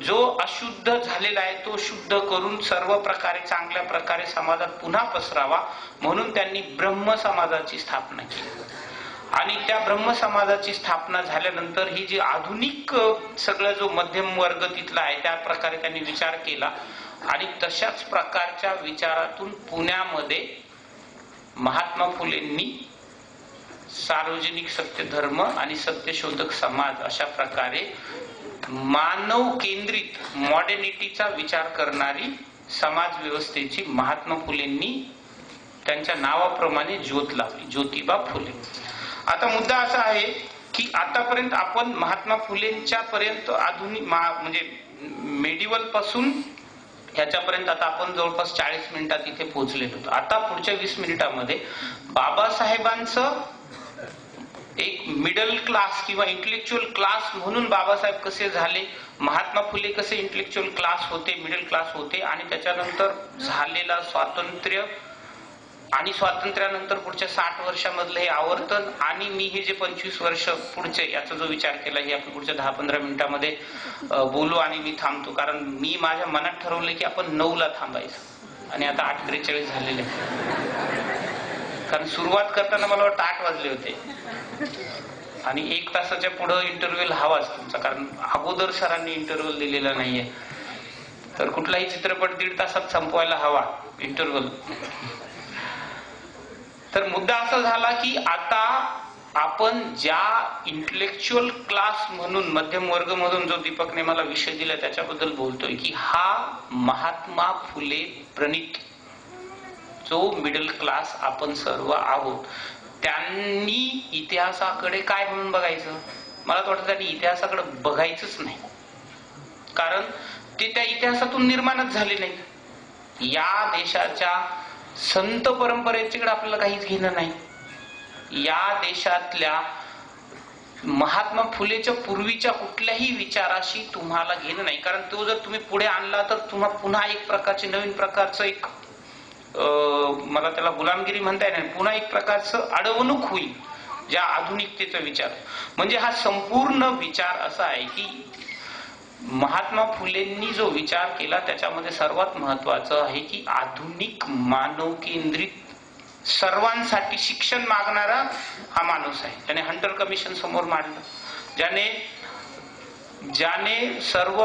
जो अशुद्ध झालेला आहे तो शुद्ध करून सर्व प्रकारे चांगल्या प्रकारे समाजात पुन्हा पसरावा म्हणून त्यांनी ब्रह्म समाजाची स्थापना केली. आणि त्या ब्रह्म समाजाची स्थापना झाल्यानंतर ही जी आधुनिक सगळं जो मध्यम वर्ग तिथला आहे त्या प्रकारे त्यांनी विचार केला आणि तशाच प्रकारच्या विचारातून पुण्यामध्ये महात्मा फुलेंनी सार्वजनिक सत्यधर्म आणि सत्यशोधक समाज अशा प्रकारे मानव केंद्रित मॉडर्निटीचा विचार करणारी समाज व्यवस्थेची महात्मा फुलेंनी त्यांच्या नावाप्रमाणे ज्योत लावली, ज्योतिबा फुले. आता मुद्दा असा आहे की आतापर्यंत आपण महात्मा फुलेंच्या पर्यंत आधुनिक म्हणजे मेडिवल पासून ह्याच्यापर्यंत आता आपण जवळपास 40 मिनिटात इथे पोहोचलेलो होतो. आता पुढच्या 20 मिनिटांमध्ये बाबासाहेबांचं एक मिडल क्लास किंवा इंटेलेक्च्युअल क्लास म्हणून बाबासाहेब कसे झाले, महात्मा फुले कसे इंटेलेक्च्युअल क्लास होते, मिडल क्लास होते आणि त्याच्यानंतर झालेला स्वातंत्र्य आणि स्वातंत्र्यानंतर पुढच्या 60 वर्षामधलं हे आवर्तन आणि मी हे जे 25 वर्ष पुढचे याचा जो विचार केला हे आपण पुढच्या 10-15 मिनिटांमध्ये बोलू. आणि मी थांबतो कारण मी माझ्या मनात ठरवलं की आपण 9ला थांबायचं आणि आता 8:43 झालेले कारण सुरुवात करताना मला वाटतं 8 वाजले होते आणि 1 तासाच्या पुढे इंटरव्ह्यू हवाच तुमचा कारण अगोदर सरांनी इंटरव्ह्यू दिलेला नाहीये. तर कुठलाही चित्रपट 1.5 तासात संपवायला हवा इंटरव्ह्यू. तर मुद्दा असा झाला की आता आपण ज्या इंटेलेक्च्युअल क्लास म्हणून मध्यम वर्ग म्हणून जो दीपकने मला विषय दिला त्याच्याबद्दल बोलतोय की हा महात्मा फुले प्रणित जो मिडल क्लास आपण सर्व आहोत. त्यांनी इतिहासाकडे काय म्हणून बघायचं, मला तर वाटतं त्यांनी इतिहासाकडे बघायचंच नाही कारण ते त्या इतिहासातून निर्माणच झाले नाही. या देशाच्या संत परंपरेच्याकडे आपल्याला काहीच घेणं नाही. या देशातल्या महात्मा फुलेच्या पूर्वीच्या कुठल्याही विचाराशी तुम्हाला घेणं नाही कारण तो जर तुम्ही पुढे आणला तर तुम्हाला पुन्हा एक प्रकारचे नवीन प्रकारचं एक मला त्याला गुलामगिरी म्हणता येणार, पुन्हा एक प्रकारचं अडवणूक होईल ज्या आधुनिकतेचा विचार. म्हणजे हा संपूर्ण विचार असा आहे की महात्मा फुलेंनी जो विचार केला त्याच्यामध्ये सर्वात महत्वाचं आहे की आधुनिक मानव केंद्रित सर्वांसाठी शिक्षण मागणारा हा माणूस आहे. त्याने हंटर कमिशन समोर मांडलं, ज्याने सर्व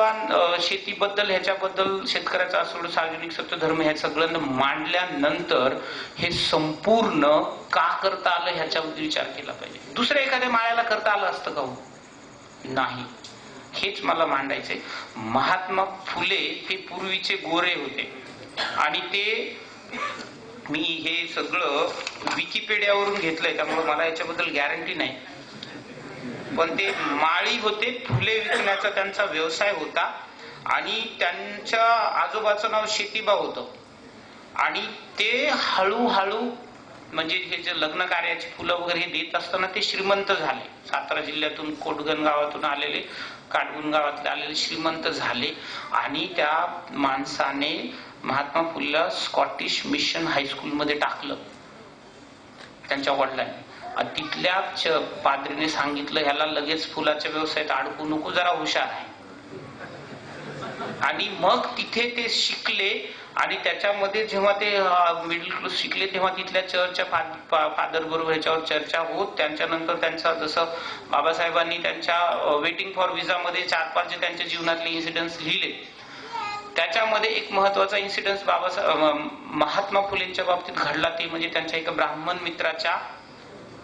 शेतीबद्दल ह्याच्याबद्दल शेतकऱ्याचा असो सार्वजनिक सत्यधर्म ह्या सगळं मांडल्यानंतर हे संपूर्ण का करता आलं ह्याच्याबद्दल विचार केला पाहिजे. दुसऱ्या एखाद्या माळ्याला करता आलं असतं का हो? नाही. हेच मला मांडायचंय. महात्मा फुले हे पूर्वीचे गोरे होते आणि ते मी हे सगळं विकिपीडियावरून घेतलंय त्यामुळे मला याच्याबद्दल गॅरंटी नाही पण ते माळी होते. फुले विकण्याचा त्यांचा व्यवसाय होता आणि त्यांच्या आजोबाचं नाव शेतीबा होतं आणि ते हळूहळू म्हणजे हे जे लग्न कार्याची फुलं वगैरे हे देत असताना ते श्रीमंत झाले. सातारा जिल्ह्यातून कोटगण गावातून आलेले काटगुण गावातले आलेले श्रीमंत झाले आणि त्या माणसाने महात्मा फुलेला स्कॉटिश मिशन हायस्कूलमध्ये टाकलं त्यांच्या वडिलांनी. तिथल्याच पाद्रीने सांगितलं ह्याला लगेच फुलाच्या व्यवसायात अडकू नको, जरा हुशार आहे. आणि मग तिथे ते शिकले आणि त्याच्यामध्ये जेव्हा ते मिडल क्लास शिकले तेव्हा तिथल्या चर्चच्या फादर बरोबर ह्याच्यावर चर्चा होत. त्यांच्यानंतर त्यांचा जसं बाबासाहेबांनी त्यांच्या वेटिंग फॉर व्हिसा मध्ये 4-5 जे त्यांच्या जीवनातले इन्सिडेंट्स लिहिले त्याच्यामध्ये एक महत्वाचा इन्सिडेंट महात्मा फुलेंच्या बाबतीत घडला ते म्हणजे त्यांच्या एका ब्राह्मण मित्राच्या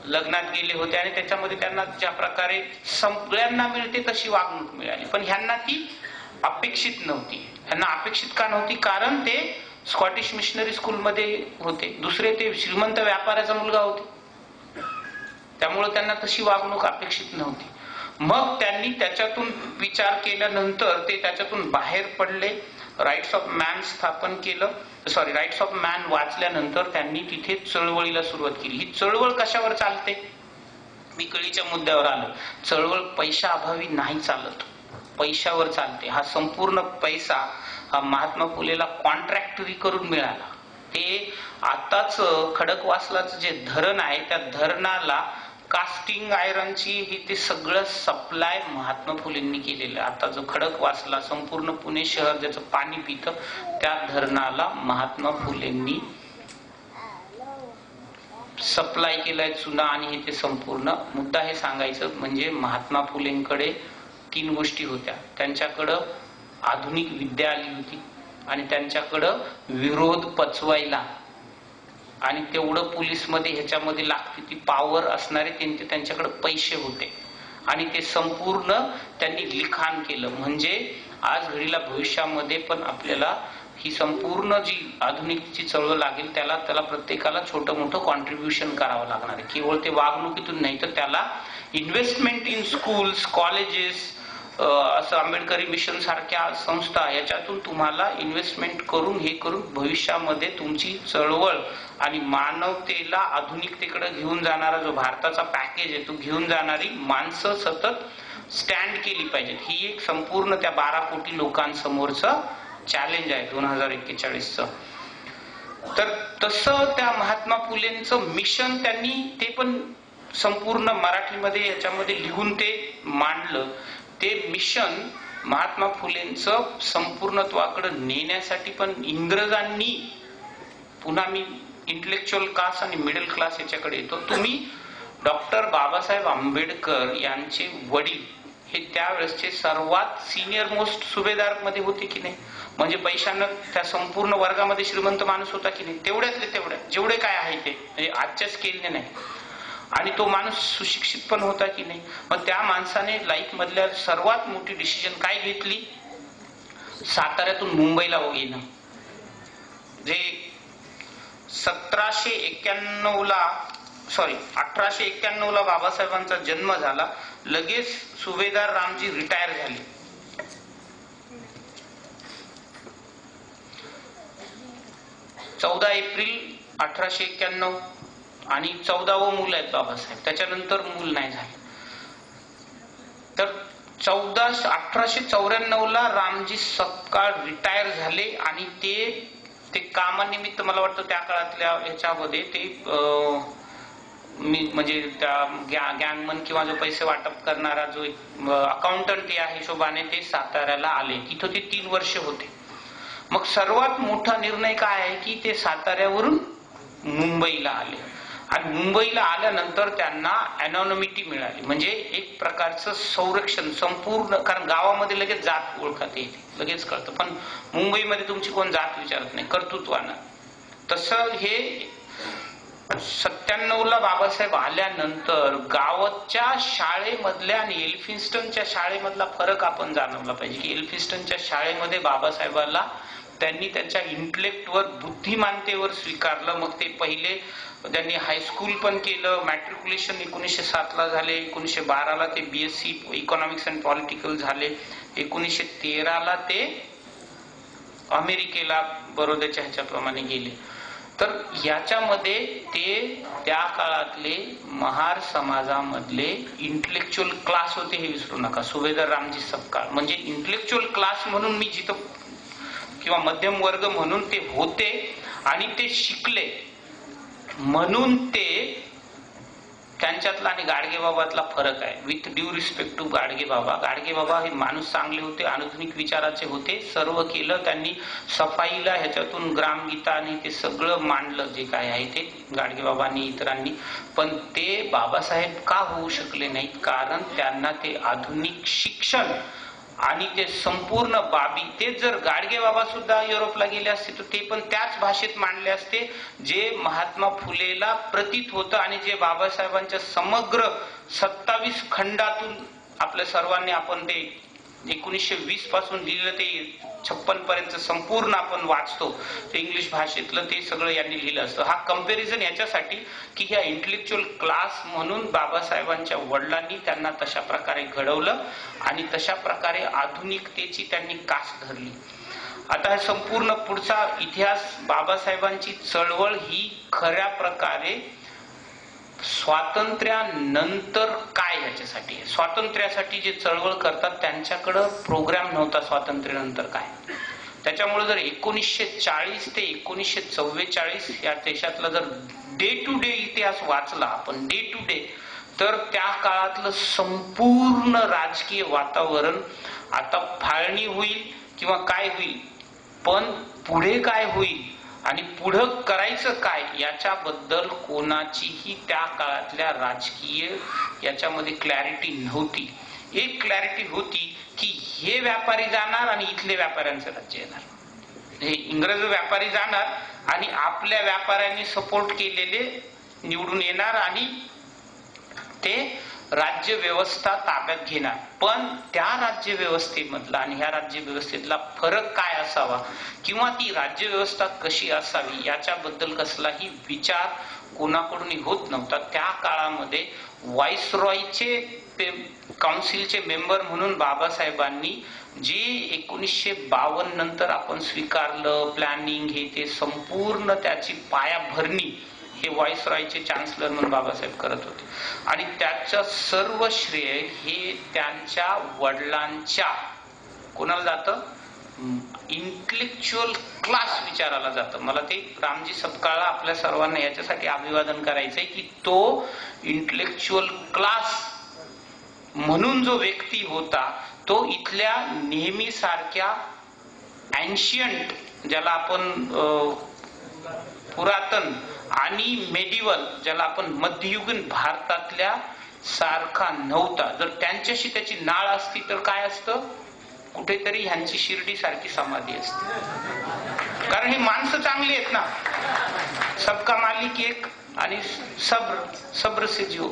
लग्नात गेले होते आणि त्याच्यामध्ये त्यांना ज्या प्रकारे सगळ्यांना मिळते तशी वागणूक मिळाली, पण ह्यांना ती अपेक्षित नव्हती. ह्यांना अपेक्षित का नव्हती? कारण ते स्कॉटिश मिशनरी स्कूलमध्ये होते, दुसरे ते श्रीमंत व्यापाऱ्याचा मुलगा होते, त्यामुळे त्यांना तशी वागणूक अपेक्षित नव्हती. मग त्यांनी त्याच्यातून विचार केल्यानंतर ते त्याच्यातून बाहेर पडले, राईट्स ऑफ मॅन स्थापन केलं, राईट्स ऑफ मॅन वाचल्यानंतर त्यांनी तिथे चळवळीला सुरुवात केली. ही चळवळ कशावर चालते? मी कळीच्या मुद्द्यावर आलो. चळवळ पैशा अभावी नाही चालत, पैशावर चालते. हा संपूर्ण पैसा हा महात्मा फुलेला कॉन्ट्रॅक्टरी करून मिळाला. ते आताच खडकवासलाचं जे धरण आहे त्या धरणाला कास्टिंग आयरनची ही ते सगळं सप्लाय महात्मा फुलेंनी केलेलं. आता जो खडकवासला संपूर्ण पुणे शहर ज्याचं पाणी पितं त्या धरणाला महात्मा फुलेंनी सप्लाय केलाय चुना. आणि हे ते संपूर्ण मुद्दा हे सांगायचं म्हणजे महात्मा फुलेंकडे 3 गोष्टी होत्या. त्यांच्याकडं आधुनिक विद्या आली होती आणि त्यांच्याकडं विरोध पचवायला आणि तेवढं पोलीसमध्ये ह्याच्यामध्ये लागते ती पॉवर असणारे त्यांच्याकडे पैसे होते. आणि ते संपूर्ण त्यांनी लिखाण केलं. म्हणजे आज घडीला भविष्यामध्ये पण आपल्याला ही संपूर्ण जी आधुनिकची चळवळ लागेल त्याला प्रत्येकाला छोटं मोठं कॉन्ट्रीब्युशन करावं लागणार आहे. केवळ ते वागणुकीतून नाही तर त्याला इन्व्हेस्टमेंट इन स्कूल्स, कॉलेजेस, असं आंबेडकरी मिशन सारख्या संस्था याच्यातून तुम्हाला इन्व्हेस्टमेंट करून हे करून भविष्यामध्ये तुमची चळवळ आणि मानवतेला आधुनिकतेकडे घेऊन जाणारा जो भारताचा पॅकेज आहे तो घेऊन जाणारी माणसं सतत स्टँड केली पाहिजेत. ही एक संपूर्ण त्या 12 कोटी लोकांसमोरचं चॅलेंज आहे 2041चं. तर तसं त्या महात्मा फुलेंचं मिशन त्यांनी ते पण संपूर्ण मराठीमध्ये याच्यामध्ये लिहून ते मांडलं. ते मिशन महात्मा फुलेंचं संपूर्णत्वाकडे नेण्यासाठी पण इंग्रजांनी, पुन्हा मी इंटेलेक्च्युअल क्लास आणि मिडल क्लास याच्याकडे येतो, तुम्ही डॉक्टर बाबासाहेब आंबेडकर यांचे वडील हे त्यावेळेसचे सर्वात सिनियर मोस्ट सुभेदार मध्ये होते की नाही? म्हणजे पैशानं त्या संपूर्ण वर्गामध्ये श्रीमंत माणूस होता की नाही? तेवढ्यातले तेवढ्या जेवढे काय आहे ते म्हणजे आजच्या स्केलने नाही. आणि तो माणूस सुशिक्षित पण होता की नाही? मग त्या माणसाने लाईफ मधल्या सर्वात मोठी डिसिजन काय घेतली? साताऱ्यातून मुंबईला येणं. जे 1891 ला बाबासाहेबांचा जन्म झाला, लगेच सुभेदार रामजी रिटायर झाले. एप्रिल 1891 आणि 14वं मूल आहेत बाबासाहेब, त्याच्यानंतर मूल नाही झाले. तर 1894 ला रामजी सपकाळ रिटायर झाले आणि ते कामानिमित्त मला वाटतं त्या काळातल्या ह्याच्यामध्ये ते म्हणजे त्या गँगमन किंवा जो पैसे वाटप करणारा जो अकाउंटंट या हिशोबाने ते साताऱ्याला आले. तिथं ते 3 वर्ष होते. मग सर्वात मोठा निर्णय काय आहे की ते साताऱ्यावरून मुंबईला आले आणि मुंबईला आल्यानंतर त्यांना अनॉनिमिटी मिळाली, म्हणजे एक प्रकारचं संरक्षण संपूर्ण. कारण गावामध्ये लगेच जात ओळखता येते, लगेच कळतं, पण मुंबईमध्ये तुमची कोण जात विचारत नाही कर्तृत्वानं. तसं हे 97 ला बाबासाहेब आल्यानंतर गावाच्या शाळेमधल्या आणि एल्फिन्स्टनच्या शाळेमधला फरक आपण जाणवला पाहिजे की एल्फिन्स्टनच्या शाळेमध्ये बाबासाहेबाला त्यांनी त्यांच्या इंटेलेक्टवर, बुद्धिमानतेवर स्वीकारलं. मग ते पहिले त्यांनी हायस्कूल पण केलं, मॅट्रिक्युलेशन 1907 ला झाले, 1912 ला ते BSc इकॉनॉमिक्स अँड पॉलिटिकल झाले, 1913 ला ते अमेरिकेला बरोद्याच्या ह्याच्याप्रमाणे गेले. तर याच्यामध्ये ते त्या काळातले महार समाजामधले इंटेलेक्च्युअल क्लास होते हे विसरू नका. सुभेदार रामजी सपकाळ म्हणजे इंटेलेक्च्युअल क्लास म्हणून मी जिथं किंवा मध्यम वर्ग म्हणून ते होते आणि ते शिकले म्हणून ते त्यांच्यातला आणि गाडगेबाबातला फरक आहे. With due respect to Gadge Baba, Gadge Baba हे माणूस चांगले होते, आधुनिक विचाराचे होते, सर्व केलं त्यांनी सफाईला, ह्याच्यातून ग्रामगीता आणि ते सगळं मांडलं जे काय आहे ते गाडगेबाबांनी इतरांनी. पण ते बाबासाहेब का होऊ शकले नाहीत? कारण त्यांना ते आधुनिक शिक्षण आणि ते संपूर्ण बाबी, ते जर गाडगेबाबा सुद्धा युरोपला गेले असते तर ते पण त्याच भाषेत मांडले असते जे महात्मा फुलेला प्रतीत होतं आणि जे बाबासाहेबांच्या समग्र 27 खंडातून आपल्या सर्वांनी आपण ते 1920 पासून लिहिलं ते 56 पर्यंत संपूर्ण आपण वाचतो ते इंग्लिश भाषेतलं, ते सगळं यांनी लिहिलं असतं. हा कंपॅरिझन याच्यासाठी की ह्या इंटेलेक्च्युअल क्लास म्हणून बाबासाहेबांच्या वडिलांनी त्यांना तशा प्रकारे घडवलं आणि तशा प्रकारे आधुनिकतेची त्यांनी कास धरली. आता हा संपूर्ण पुढचा इतिहास, बाबासाहेबांची चळवळ ही खऱ्या प्रकारे स्वातंत्र्यानंतर काय ह्याच्यासाठी, स्वातंत्र्यासाठी जे चळवळ करतात त्यांच्याकडं प्रोग्राम नव्हता स्वातंत्र्यानंतर काय. त्याच्यामुळे जर 1940 ते 1944 या देशातला जर डे टू डे इतिहास वाचला आपण, डे टू डे, तर त्या काळातलं संपूर्ण राजकीय वातावरण आता फाळणी होईल किंवा काय होईल, पण पुढे काय होईल आणि पुढं करायचं काय याच्याबद्दल कोणाचीही त्या काळातल्या राजकीय याच्यामध्ये क्लॅरिटी नव्हती. एक क्लॅरिटी होती की हे व्यापारी जाणार आणि इथले व्यापाऱ्यांचं राज्य येणार, हे इंग्रज व्यापारी जाणार आणि आपल्या व्यापाऱ्यांनी सपोर्ट केलेले निवडून येणार आणि ते राज्य व्यवस्था ताब्यात घेणार. पण त्या राज्य व्यवस्थेमधला आणि ह्या राज्य व्यवस्थेतला फरक काय असावा किंवा ती राज्य व्यवस्था कशी असावी याच्याबद्दल कसलाही विचार कोणाकडून होत नव्हता. त्या काळामध्ये व्हाईसरॉयचे काउन्सिलचे मेंबर म्हणून बाबासाहेबांनी जे 1952 नंतर आपण स्वीकारलं, प्लॅनिंग हे ते संपूर्ण त्याची पायाभरणी हे व्हाईसरॉयचे चान्सलर म्हणून बाबासाहेब करत होते आणि त्याचं सर्व श्रेय हे त्यांच्या वडिलांच्या कोणाला जातं, इंटेलेक्च्युअल क्लास विचाराला जातं. मला ते रामजी सपकाळला आपल्या सर्वांना याच्यासाठी अभिवादन करायचंय की तो इंटेलेक्च्युअल क्लास म्हणून जो व्यक्ती होता तो इथल्या नेहमी सारख्या एन्शियंट, ज्याला आपण पुरातन आणि मेडिवल, ज्याला आपण मध्ययुगीन भारतातल्या सारखा नव्हता. जर त्यांच्याशी त्याची नाळ असती तर काय असतं, कुठेतरी ह्यांची शिर्डी सारखी समाधी असते. कारण हे माणसं चांगली आहेत ना, सबका मालिक एक आणि सब्र से जिओ,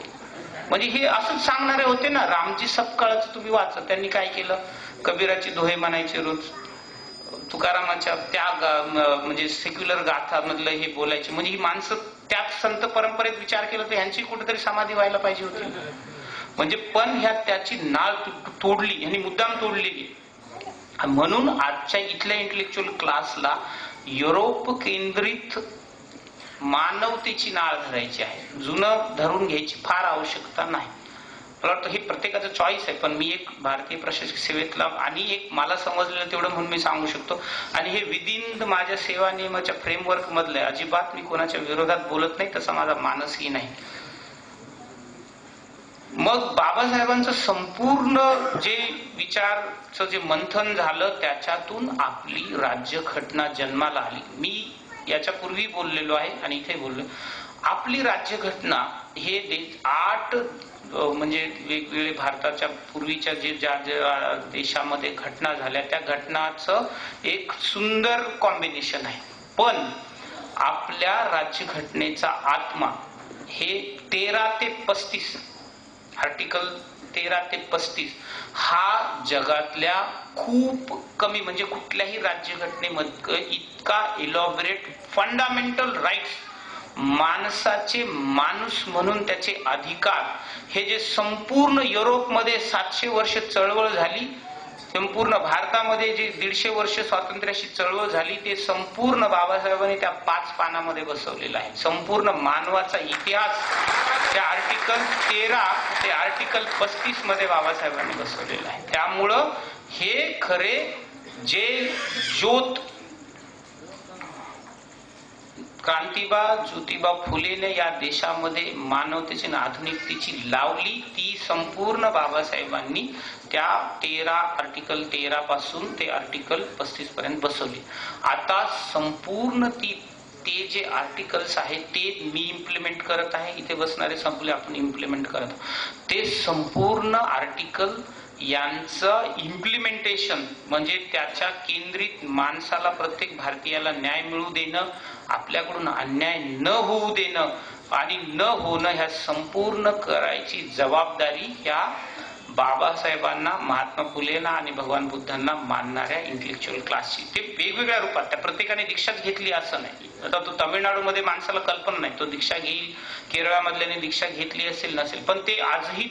म्हणजे हे असंच सांगणारे होते ना. रामजी सपकाळचं तुम्ही वाचा, त्यांनी काय केलं, कबीराची दोहे म्हणायचे रोज, तुकारामाच्या त्या म्हणजे सेक्युलर गाथा मधलं हे बोलायचे. म्हणजे ही माणसं त्याच संत परंपरेत विचार केला तर ह्यांची कुठेतरी समाधी व्हायला पाहिजे होती. म्हणजे पण ह्या त्याची नाळ तोडली, ह्यांनी मुद्दाम तोडलेली. म्हणून आजच्या इथल्या इंटेलेक्च्युअल क्लासला युरोप केंद्रित मानवतेची नाळ धरायची आहे, जुनं धरून घ्यायची फार आवश्यकता नाही. मला वाटतं हे प्रत्येकाचं चॉईस आहे, पण मी एक भारतीय प्रशासकीय सेवेतला आणि एक मला समजलेलं तेवढं म्हणून मी सांगू शकतो. आणि हे विदिन माझ्या सेवा नियमाच्या फ्रेमवर्क मधलं आहे. अजिबात मी कोणाच्या विरोधात बोलत नाही, तसा माझा मानसही नाही. मग बाबासाहेबांचं संपूर्ण जे विचारचं जे मंथन झालं त्याच्यातून आपली राज्यघटना जन्माला आली. मी याच्यापूर्वी बोललेलो आहे आणि इथे बोललो. आपली राज्यघटना हे 8 म्हणजे वेगवेगळे भारताच्या पूर्वीच्या ज्या देशामध्ये घटना झाल्या त्या घटनाचं एक सुंदर कॉम्बिनेशन आहे. पण आपल्या राज्यघटनेचा आत्मा हे 13 ते 35 आर्टिकल 13 ते 35 हा जगातल्या खूप कमी, म्हणजे कुठल्याही राज्यघटनेमध्ये इतका इलॉबरेट फंडामेंटल राईट्स, माणसाचे माणूस म्हणून त्याचे अधिकार, हे जे संपूर्ण युरोपमध्ये 700 वर्ष चळवळ झाली संपूर्ण भारतामध्ये जे 150 वर्ष स्वातंत्र्याची चळवळ झाली ते संपूर्ण बाबासाहेबांनी त्या 5 पानामध्ये बसवलेलं आहे. संपूर्ण मानवाचा इतिहास त्या आर्टिकल 13 ते आर्टिकल 35 मध्ये बाबासाहेबांनी बसवलेलं आहे. त्यामुळं हे खरे जे ज्योत क्रांतीबा ज्योतिबा फुलेने या देशामध्ये मानवतेची आधुनिकतेची लावली, ती संपूर्ण बाबासाहेबांनी त्या आर्टिकल 13 पासून ते आर्टिकल 35 पर्यंत बसवली. आता संपूर्ण ते जे आर्टिकल्स आहेत ते मी इम्प्लिमेंट करत आहे. इथे बसणारे संपले आपण इम्प्लिमेंट करत. ते संपूर्ण आर्टिकल यांचं इम्प्लिमेंटेशन म्हणजे त्याच्या केंद्रित माणसाला, प्रत्येक भारतीयाला न्याय मिळू देणं, आपल्याकडून अन्याय न होऊ देणं आणि न होणं ह्या संपूर्ण करायची जबाबदारी ह्या बाबासाहेबांना, महात्मा फुलेंना आणि भगवान बुद्धांना मानणाऱ्या इंटेलेक्च्युअल क्लासची. ते वेगवेगळ्या रूपात त्या प्रत्येकाने दीक्षाच घेतली असं नाही. आता तो तामिळनाडूमध्ये माणसाला कल्पना नाही, तो दीक्षा घेईल, केरळमधल्याने दीक्षा घेतली असेल नसेल, पण ते आजही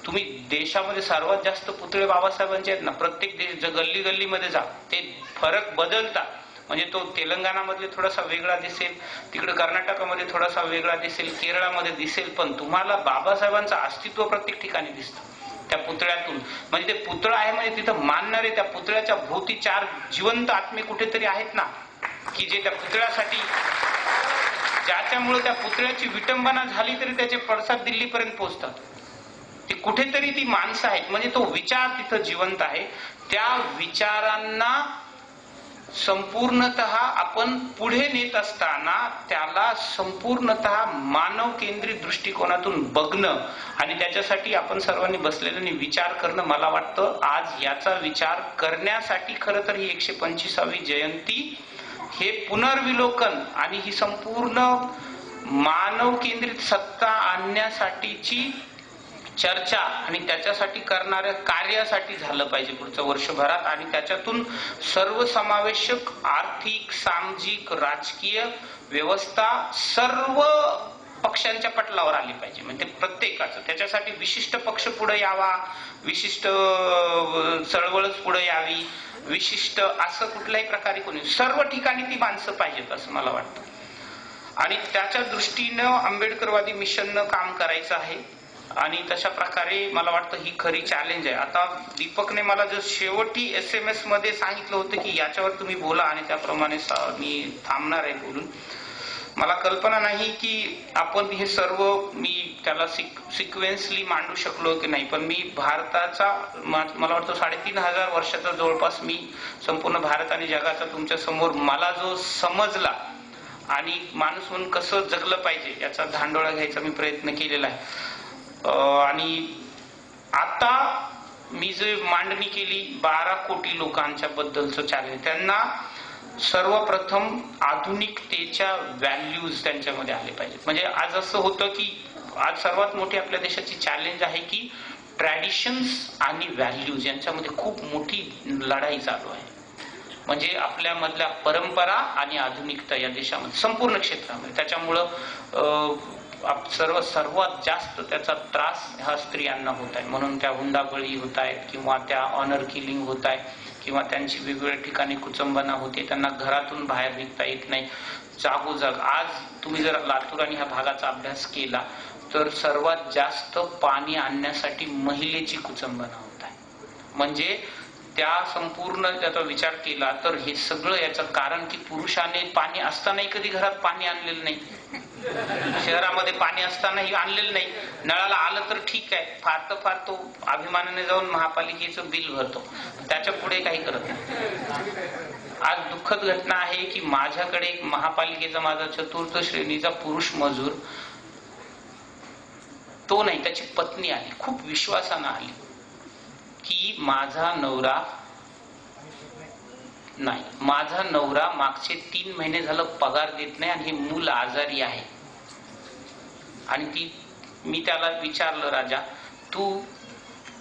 तुम्ही देशामध्ये सर्वात जास्त पुतळे बाबासाहेबांचे आहेत ना, प्रत्येक गल्ली गल्लीमध्ये जा, ते फरक बदलतात. म्हणजे तो तेलंगणामध्ये थोडासा वेगळा दिसेल, तिकडे कर्नाटकामध्ये थोडासा वेगळा दिसेल, केरळामध्ये दिसेल, पण तुम्हाला बाबासाहेबांचं अस्तित्व प्रत्येक ठिकाणी दिसतं त्या पुतळ्यातून. म्हणजे ते पुतळा आहे म्हणजे तिथं मानणारे, त्या पुतळ्याच्या भोवती 4 जिवंत आत्मे कुठेतरी आहेत ना, की जे त्या पुतळ्यासाठी, ज्याच्यामुळे त्या पुतळ्याची विटंबना झाली तरी त्याचे पडसाद दिल्लीपर्यंत पोहोचतात. ते कुठेतरी ती माणसं आहेत, म्हणजे तो विचार तिथं जिवंत आहे. त्या विचारांना संपूर्णतः आपण पुढे नेत असताना त्याला संपूर्णतः मानव केंद्रित दृष्टिकोनातून बघणं आणि त्याच्यासाठी आपण सर्वांनी बसलेल्यांनी विचार करणं, मला वाटतं आज याचा विचार करण्यासाठी खरं तर ही 125वी जयंती, हे पुनर्विलोकन आणि ही संपूर्ण मानव केंद्रित सत्ता आणण्यासाठीची चर्चा आणि त्याच्यासाठी करणाऱ्या कार्यासाठी झालं पाहिजे पुढच्या वर्षभरात. आणि त्याच्यातून सर्वसमावेशक आर्थिक, सामाजिक, राजकीय व्यवस्था सर्व पक्षांच्या पटलावर आली पाहिजे. म्हणजे प्रत्येकाचं त्याच्यासाठी विशिष्ट पक्ष पुढे यावा, विशिष्ट चळवळच पुढे यावी, विशिष्ट असं कुठल्याही प्रकारे कोणी, सर्व ठिकाणी ती माणसं पाहिजेत असं मला वाटतं. आणि त्याच्या दृष्टीनं आंबेडकरवादी मिशननं काम करायचं आहे. आणि तशा प्रकारे मला वाटतं ही खरी चॅलेंज आहे. आता दीपकने मला जर शेवटी SMS मध्ये सांगितलं होतं की याच्यावर तुम्ही बोला आणि त्याप्रमाणे मी थांबणार आहे बोलून. मला कल्पना नाही की आपण हे सर्व मी त्याला सिक्वेन्सली मांडू शकलो की नाही, पण मी भारताचा मला वाटतं 3500 वर्षाचा जवळपास मी संपूर्ण भारत आणि जगाचा तुमच्या समोर मला जो समजला आणि माणूस म्हणून कसं जगलं पाहिजे याचा धांडोळा घ्यायचा मी प्रयत्न केलेला आहे. आणि आता मी जे मांडणी केली 12 कोटी लोकांच्या बद्दलचं चॅलेंज, त्यांना सर्वप्रथम आधुनिकतेच्या व्हॅल्यूज त्यांच्यामध्ये आले पाहिजेत. म्हणजे आज असं होतं की आज सर्वात मोठी आपल्या देशाची चॅलेंज आहे की ट्रॅडिशन्स आणि व्हॅल्यूज यांच्यामध्ये खूप मोठी लढाई चालू आहे. म्हणजे आपल्यामधल्या परंपरा आणि आधुनिकता या देशामध्ये संपूर्ण क्षेत्रामध्ये, त्याच्यामुळं सर्वात जास्त त्याचा त्रास ह्या स्त्रियांना होत आहे. म्हणून त्या हुंडाबळी होत आहेत किंवा त्या ऑनर किलिंग होत आहे किंवा त्यांची वेगवेगळ्या ठिकाणी कुचंबना होते, त्यांना घरातून बाहेर निघता येत नाही. जागोजाग आज तुम्ही जर लातूर आणि ह्या भागाचा अभ्यास केला तर सर्वात जास्त पाणी आणण्यासाठी महिलेची कुचंबना होत आहे. म्हणजे त्या संपूर्ण त्याचा विचार केला तर हे सगळं याचं कारण की पुरुषाने पाणी असतानाही कधी घरात पाणी आणलेलं नाही, शहरामध्ये पाणी असतानाही आणलेलं नाही. नळाला आलं तर ठीक आहे, फार तर फार तो अभिमानाने जाऊन महापालिकेचं बिल भरतो, त्याच्या पुढे काही करत नाही. आज दुःखद घटना आहे की माझ्याकडे एक महापालिकेचा माझा 4th श्रेणीचा पुरुष मजूर, तो नाही त्याची पत्नी आली, खूप विश्वासानं आली की माझा नवरा मागचे 3 महिने झालं पगार देत नाही आणि हे मूल आजारी आहे. आणि मी त्याला विचारलं, राजा तू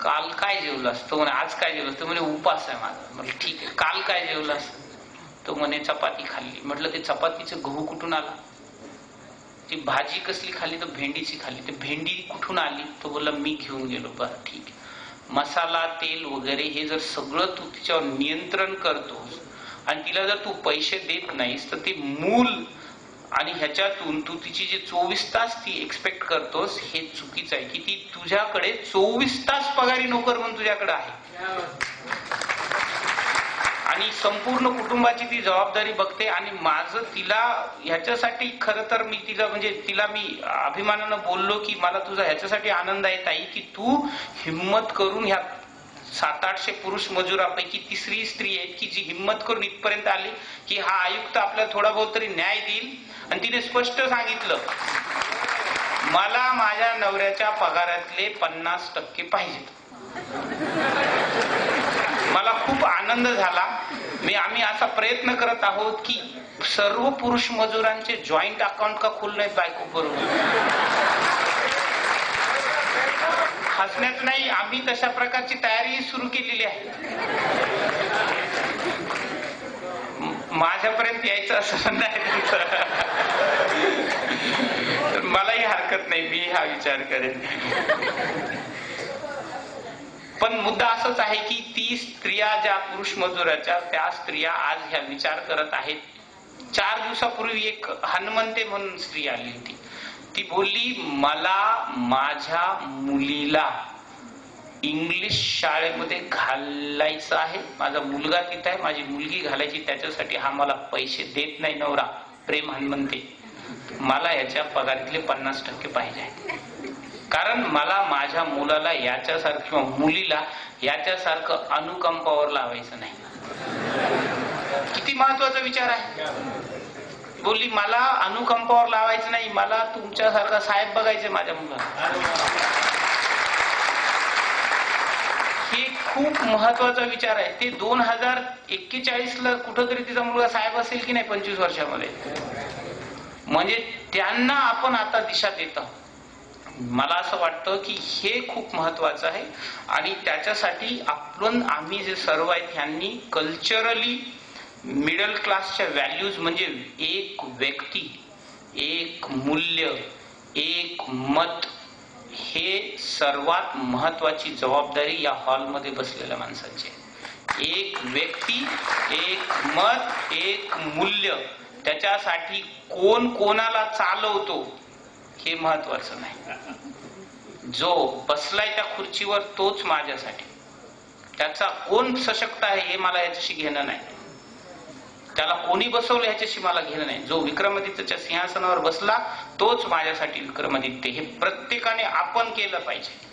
काल काय जेवलास? तो म्हणे आज काय जेवलास? तो म्हणे उपास आहे माझा. म्हटलं ठीक आहे, काल काय जेवलास? तो म्हणे चपाती खाल्ली. म्हटलं ते चपातीचं गहू कुठून आला? ती भाजी कसली खाल्ली? तर भेंडीची खाल्ली. ते भेंडी कुठून आली? तो बोलला मी घेऊन गेलो. बरं ठीक आहे. मसाला, तेल वगैरे हे जर सगळं तू तिच्यावर नियंत्रण करतोस आणि तिला जर तू पैसे देत नाहीस तर ते मूल आणि ह्याच्यातून तू तिची जे 24 तास ती एक्सपेक्ट करतोस हे चुकीचं आहे की ती तुझ्याकडे 24 तास पगारी नोकर म्हणून तुझ्याकडे आहे आणि संपूर्ण कुटुंबाची ती जबाबदारी बघते. आणि माझं तिला ह्याच्यासाठी खरं तर मी तिला म्हणजे तिला मी अभिमानानं बोललो की मला तुझा ह्याच्यासाठी आनंद आहे ताई की तू हिम्मत करून ह्या 700-800 पुरुष मजुरापैकी तिसरी स्त्री आहे की जी हिम्मत करून इथपर्यंत आली की हा आयुक्त आपल्याला थोडा बहुत तरी न्याय देईल. आणि तिने स्पष्ट सांगितलं मला माझ्या नवऱ्याच्या पगारातले 50% पाहिजेत. मला खूप आनंद झाला. आम्ही असा प्रयत्न करत आहोत की सर्व पुरुष मजुरांचे जॉईंट अकाउंट का खोलणे बायको बरोबर. हसण्यात नाही, आम्ही तशा प्रकारची तयारी सुरू केलेली आहे. माझ्यापर्यंत यायचं असं नाही तर मलाही हरकत नाही, मी हा विचार करेन. पण मुद्दा असंच आहे की ती स्त्रिया ज्या पुरुष मजुराच्या त्या स्त्रिया आज ह्या विचार करत आहेत. 4 दिवसापूर्वी एक हनुमंते म्हणून स्त्री आली होती. ती बोलली मला माझ्या मुलीला इंग्लिश शाळेमध्ये घालायचं आहे, माझा मुलगा तिथं आहे, माझी मुलगी घालायची, त्याच्यासाठी हा मला पैसे देत नाही नवरा. प्रेम हनुमंते, मला याच्या पगारातले 50% पाहिजे कारण मला माझ्या मुलाला याच्यासारखं किंवा मुलीला याच्यासारखं अनुकंपावर लावायचं नाही. किती महत्वाचा विचार आहे. बोलली मला अनुकंपावर लावायचं नाही, मला तुमच्यासारखा साहेब बघायचे माझ्या मुलाला. हे खूप महत्वाचा विचार आहे. ते 2041ला कुठंतरी तिचा मुलगा साहेब असेल की नाही 25 वर्षामध्ये. म्हणजे त्यांना आपण आता दिशा देत आहोत. मला असं वाटतं की हे खूप महत्वाचं आहे आणि त्याच्यासाठी आम्ही जे सर्व आहेत ह्यांनी कल्चरली मिडल क्लासच्या व्हॅल्यूज म्हणजे एक व्यक्ती, एक मूल्य, एक मत, हे सर्वात महत्वाची जबाबदारी या हॉलमध्ये बसलेल्या माणसांची. एक व्यक्ती, एक मत, एक मूल्य, त्याच्यासाठी कोण कोणाला चालवतो हे महत्वाचं नाही. जो बसलाय त्या खुर्चीवर तोच माझ्यासाठी. त्याचा कोण सशक्त आहे हे मला याच्याशी घेणं नाही. त्याला कोणी बसवलं ह्याच्याशी मला घेणं नाही. जो विक्रमादित्यच्या सिंहासनावर बसला तोच माझ्यासाठी विक्रमादित्य. हे प्रत्येकाने आपण केलं पाहिजे.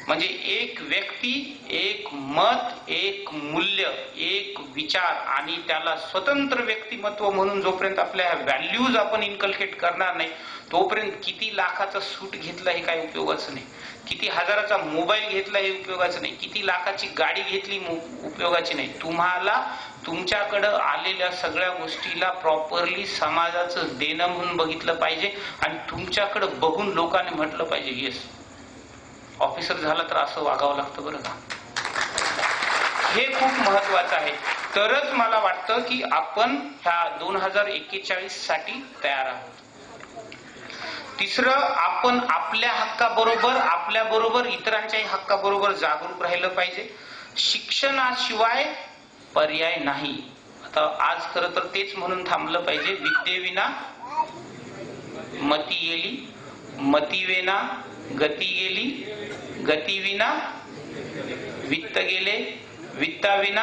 म्हणजे एक व्यक्ती, एक मत, एक मूल्य, एक विचार आणि त्याला स्वतंत्र व्यक्तिमत्व म्हणून जोपर्यंत आपल्या व्हॅल्यूज आपण इन्कल्केट करणार नाही तोपर्यंत किती लाखाचा सूट घेतला हे काही उपयोगाचं नाही, किती हजाराचा मोबाईल घेतला हे उपयोगाचं नाही, किती लाखाची गाडी घेतली उपयोगाची नाही. तुम्हाला तुमच्याकडं आलेल्या सगळ्या गोष्टीला प्रॉपरली समाजाचं देणं म्हणून बघितलं पाहिजे आणि तुमच्याकडं बघून लोकांनी म्हटलं पाहिजे येस ऑफिसर झाला तर असं वागावं लागतं बरं का. हे खूप महत्वाचं आहे. तरच मला वाटतं की आपण ह्या 2041 साठी तयार आहोत. तिसरं, आपण आपल्या हक्काबरोबर आपल्याबरोबर इतरांच्याही हक्काबरोबर जागरूक राहिलं पाहिजे. शिक्षणाशिवाय पर्याय नाही. आता आज खरं तर तेच म्हणून थांबलं पाहिजे. विद्येविना मती गेली, मतीविना गती गेली, गतीविना वित्त गेले, वित्ताविना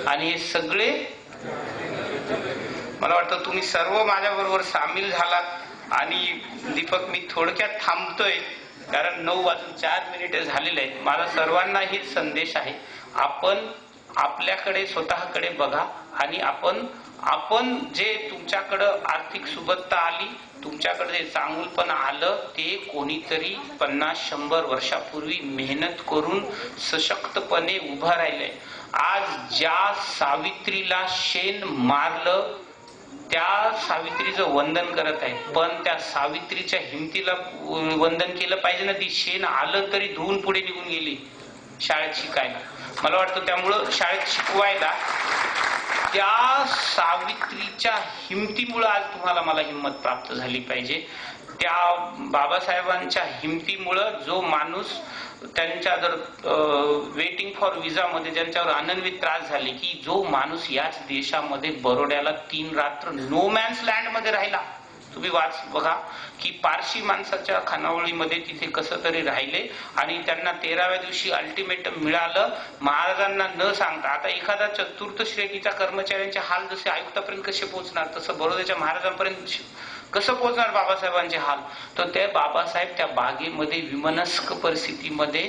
आणि हे सगळे मला वाटतं तुम्ही सर्व माझ्या बरोबर सामील झालात. आणि दीपक, मी थोडक्यात थांबतोय कारण 9:04 झालेले आहेत. माझा सर्वांना हेच संदेश आहे, आपण आपल्याकडे स्वतःकडे बघा आणि आपण जे तुमच्याकडं आर्थिक सुबत्ता आली, तुमच्याकडे जे चांगुलपण आलं ते कोणीतरी 50-100 वर्षापूर्वी मेहनत करून सशक्तपणे उभं राहिलंय. आज ज्या सावित्रीला शेण मारलं त्या सावित्रीचं वंदन करत आहे, पण त्या सावित्रीच्या हिमतीला वंदन केलं पाहिजे ना. ती शेण आलं तरी धुवून पुढे निघून गेली शाळेत शिकायला. मला वाटतं त्यामुळं शाळेत शिकवायला त्या सावित्रीच्या हिमतीमुळे आज तुम्हाला मला हिंमत प्राप्त झाली पाहिजे. त्या बाबासाहेबांच्या हिमतीमुळं जो माणूस त्यांच्या जर वेटिंग फॉर विजा मध्ये ज्यांच्यावर अनन्वित त्रास झाले, की जो माणूस याच देशामध्ये बरोड्याला 3 रात्र नो मॅन्स लँड मध्ये राहिला. तुम्ही वाच बघा की पारशी माणसाच्या खानावळीमध्ये तिथे कसं तरी राहिले आणि त्यांना 13व्या दिवशी अल्टिमेटम मिळालं महाराजांना न सांगता. आता एखादा चतुर्थ श्रेणीचा कर्मचाऱ्यांचे हाल जसे आयुक्तापर्यंत कसे पोहोचणार, तसं बरोद्याच्या महाराजांपर्यंत कसं पोहोचणार बाबासाहेबांचे हाल. तर ते बाबासाहेब त्या बागेमध्ये विमनस्क परिस्थितीमध्ये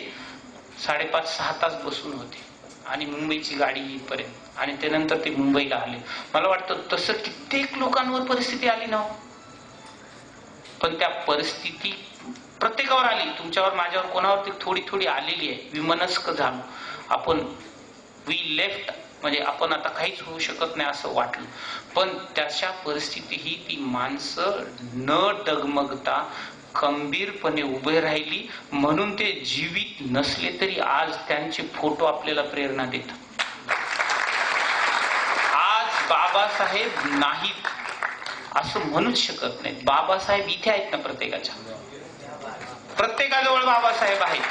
5.5-6 तास बसून होते आणि मुंबईची गाडी येईपर्यंत, आणि त्यानंतर ते मुंबईला आले. मला वाटतं तसं कित्येक लोकांवर परिस्थिती आली ना, पण त्या परिस्थिती प्रत्येकावर आली. तुमच्यावर माझ्यावर कोणावरती थोडी थोडी आलेली आहे. विमनस्क झालो आपण, वी लेफ्ट, म्हणजे आपण आता काहीच होऊ शकत नाही असं वाटलं. पण त्याच्या परिस्थितीही ती माणसं न डगमगता खंबीरपणे उभे राहिली. म्हणून ते जीवित नसले तरी आज त्यांचे फोटो आपल्याला प्रेरणा देतात. आज बाबासाहेब नाहीत असं म्हणूच शकत नाही. बाबासाहेब इथे आहेत ना, प्रत्येकाजवळ बाबासाहेब आहेत,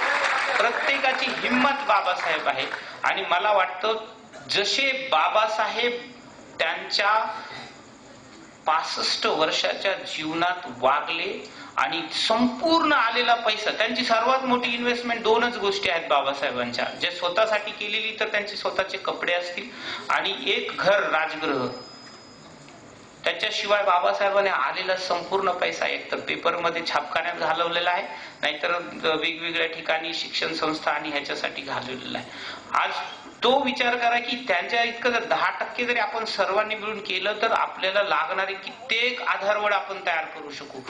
प्रत्येकाची हिंमत बाबासाहेब आहे. आणि मला वाटतं जसे बाबासाहेब त्यांच्या 65 वर्षाच्या जीवनात वागले आणि संपूर्ण आलेला पैसा, त्यांची सर्वात मोठी इन्व्हेस्टमेंट 2च गोष्टी आहेत बाबासाहेबांच्या, जे स्वतःसाठी केलेली तर त्यांचे स्वतःचे कपडे असतील आणि एक घर राजगृह. त्याच्याशिवाय बाबासाहेबांनी आलेला संपूर्ण पैसा एकतर पेपरमध्ये छापखान्यात घालवलेला आहे, नाहीतर वेगवेगळ्या ठिकाणी शिक्षण संस्था आणि ह्याच्यासाठी घालवलेला आहे. आज तो विचार करा की त्यांच्या इतकं जर 10% जरी आपण सर्वांनी मिळून केलं तर आपल्याला लागणारे कित्येक आधारवड आपण तयार करू शकू.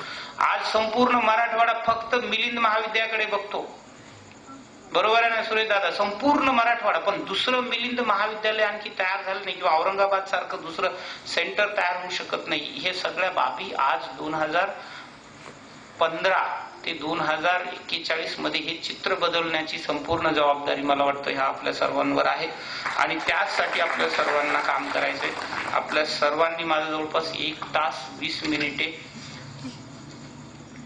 आज संपूर्ण मराठवाडा फक्त मिलिंद महाविद्यालयाकडे बघतो, बरोबर आहे ना सुरेश दादा, संपूर्ण मराठवाडा. पण दुसरं मिलिंद महाविद्यालय आणखी तयार झालं नाही, किंवा औरंगाबाद सारखं दुसरं सेंटर तयार होऊ शकत नाही. हे सगळ्या बाबी आज 2015 ते 2041 मध्ये हे चित्र बदलण्याची संपूर्ण जबाबदारी मला वाटतं ह्या आपल्या सर्वांवर आहे. आणि त्याचसाठी आपल्या सर्वांना काम करायचंय. आपल्या सर्वांनी माझं जवळपास 1 तास 20 मिनिटे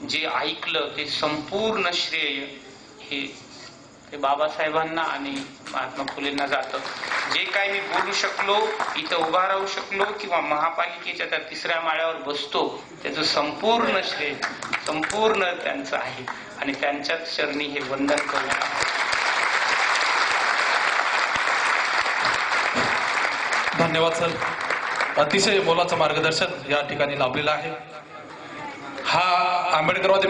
जे ऐकलं ते संपूर्ण श्रेय हे बाबासाहेबांना आणि महात्मा फुलेंना जातं. जे काही मी बोलू शकलो, इथं उभा राहू शकलो किंवा महापालिकेच्या त्या 3ऱ्या माळ्यावर बसतो, त्याचं संपूर्ण श्रेय संपूर्ण त्यांचं आहे आणि त्यांच्याच चरणी हे वंदन करू. धन्यवाद सर. अतिशय मोलाचं मार्गदर्शन या ठिकाणी लाभलेलं आहे. हा आंबेडकरवादी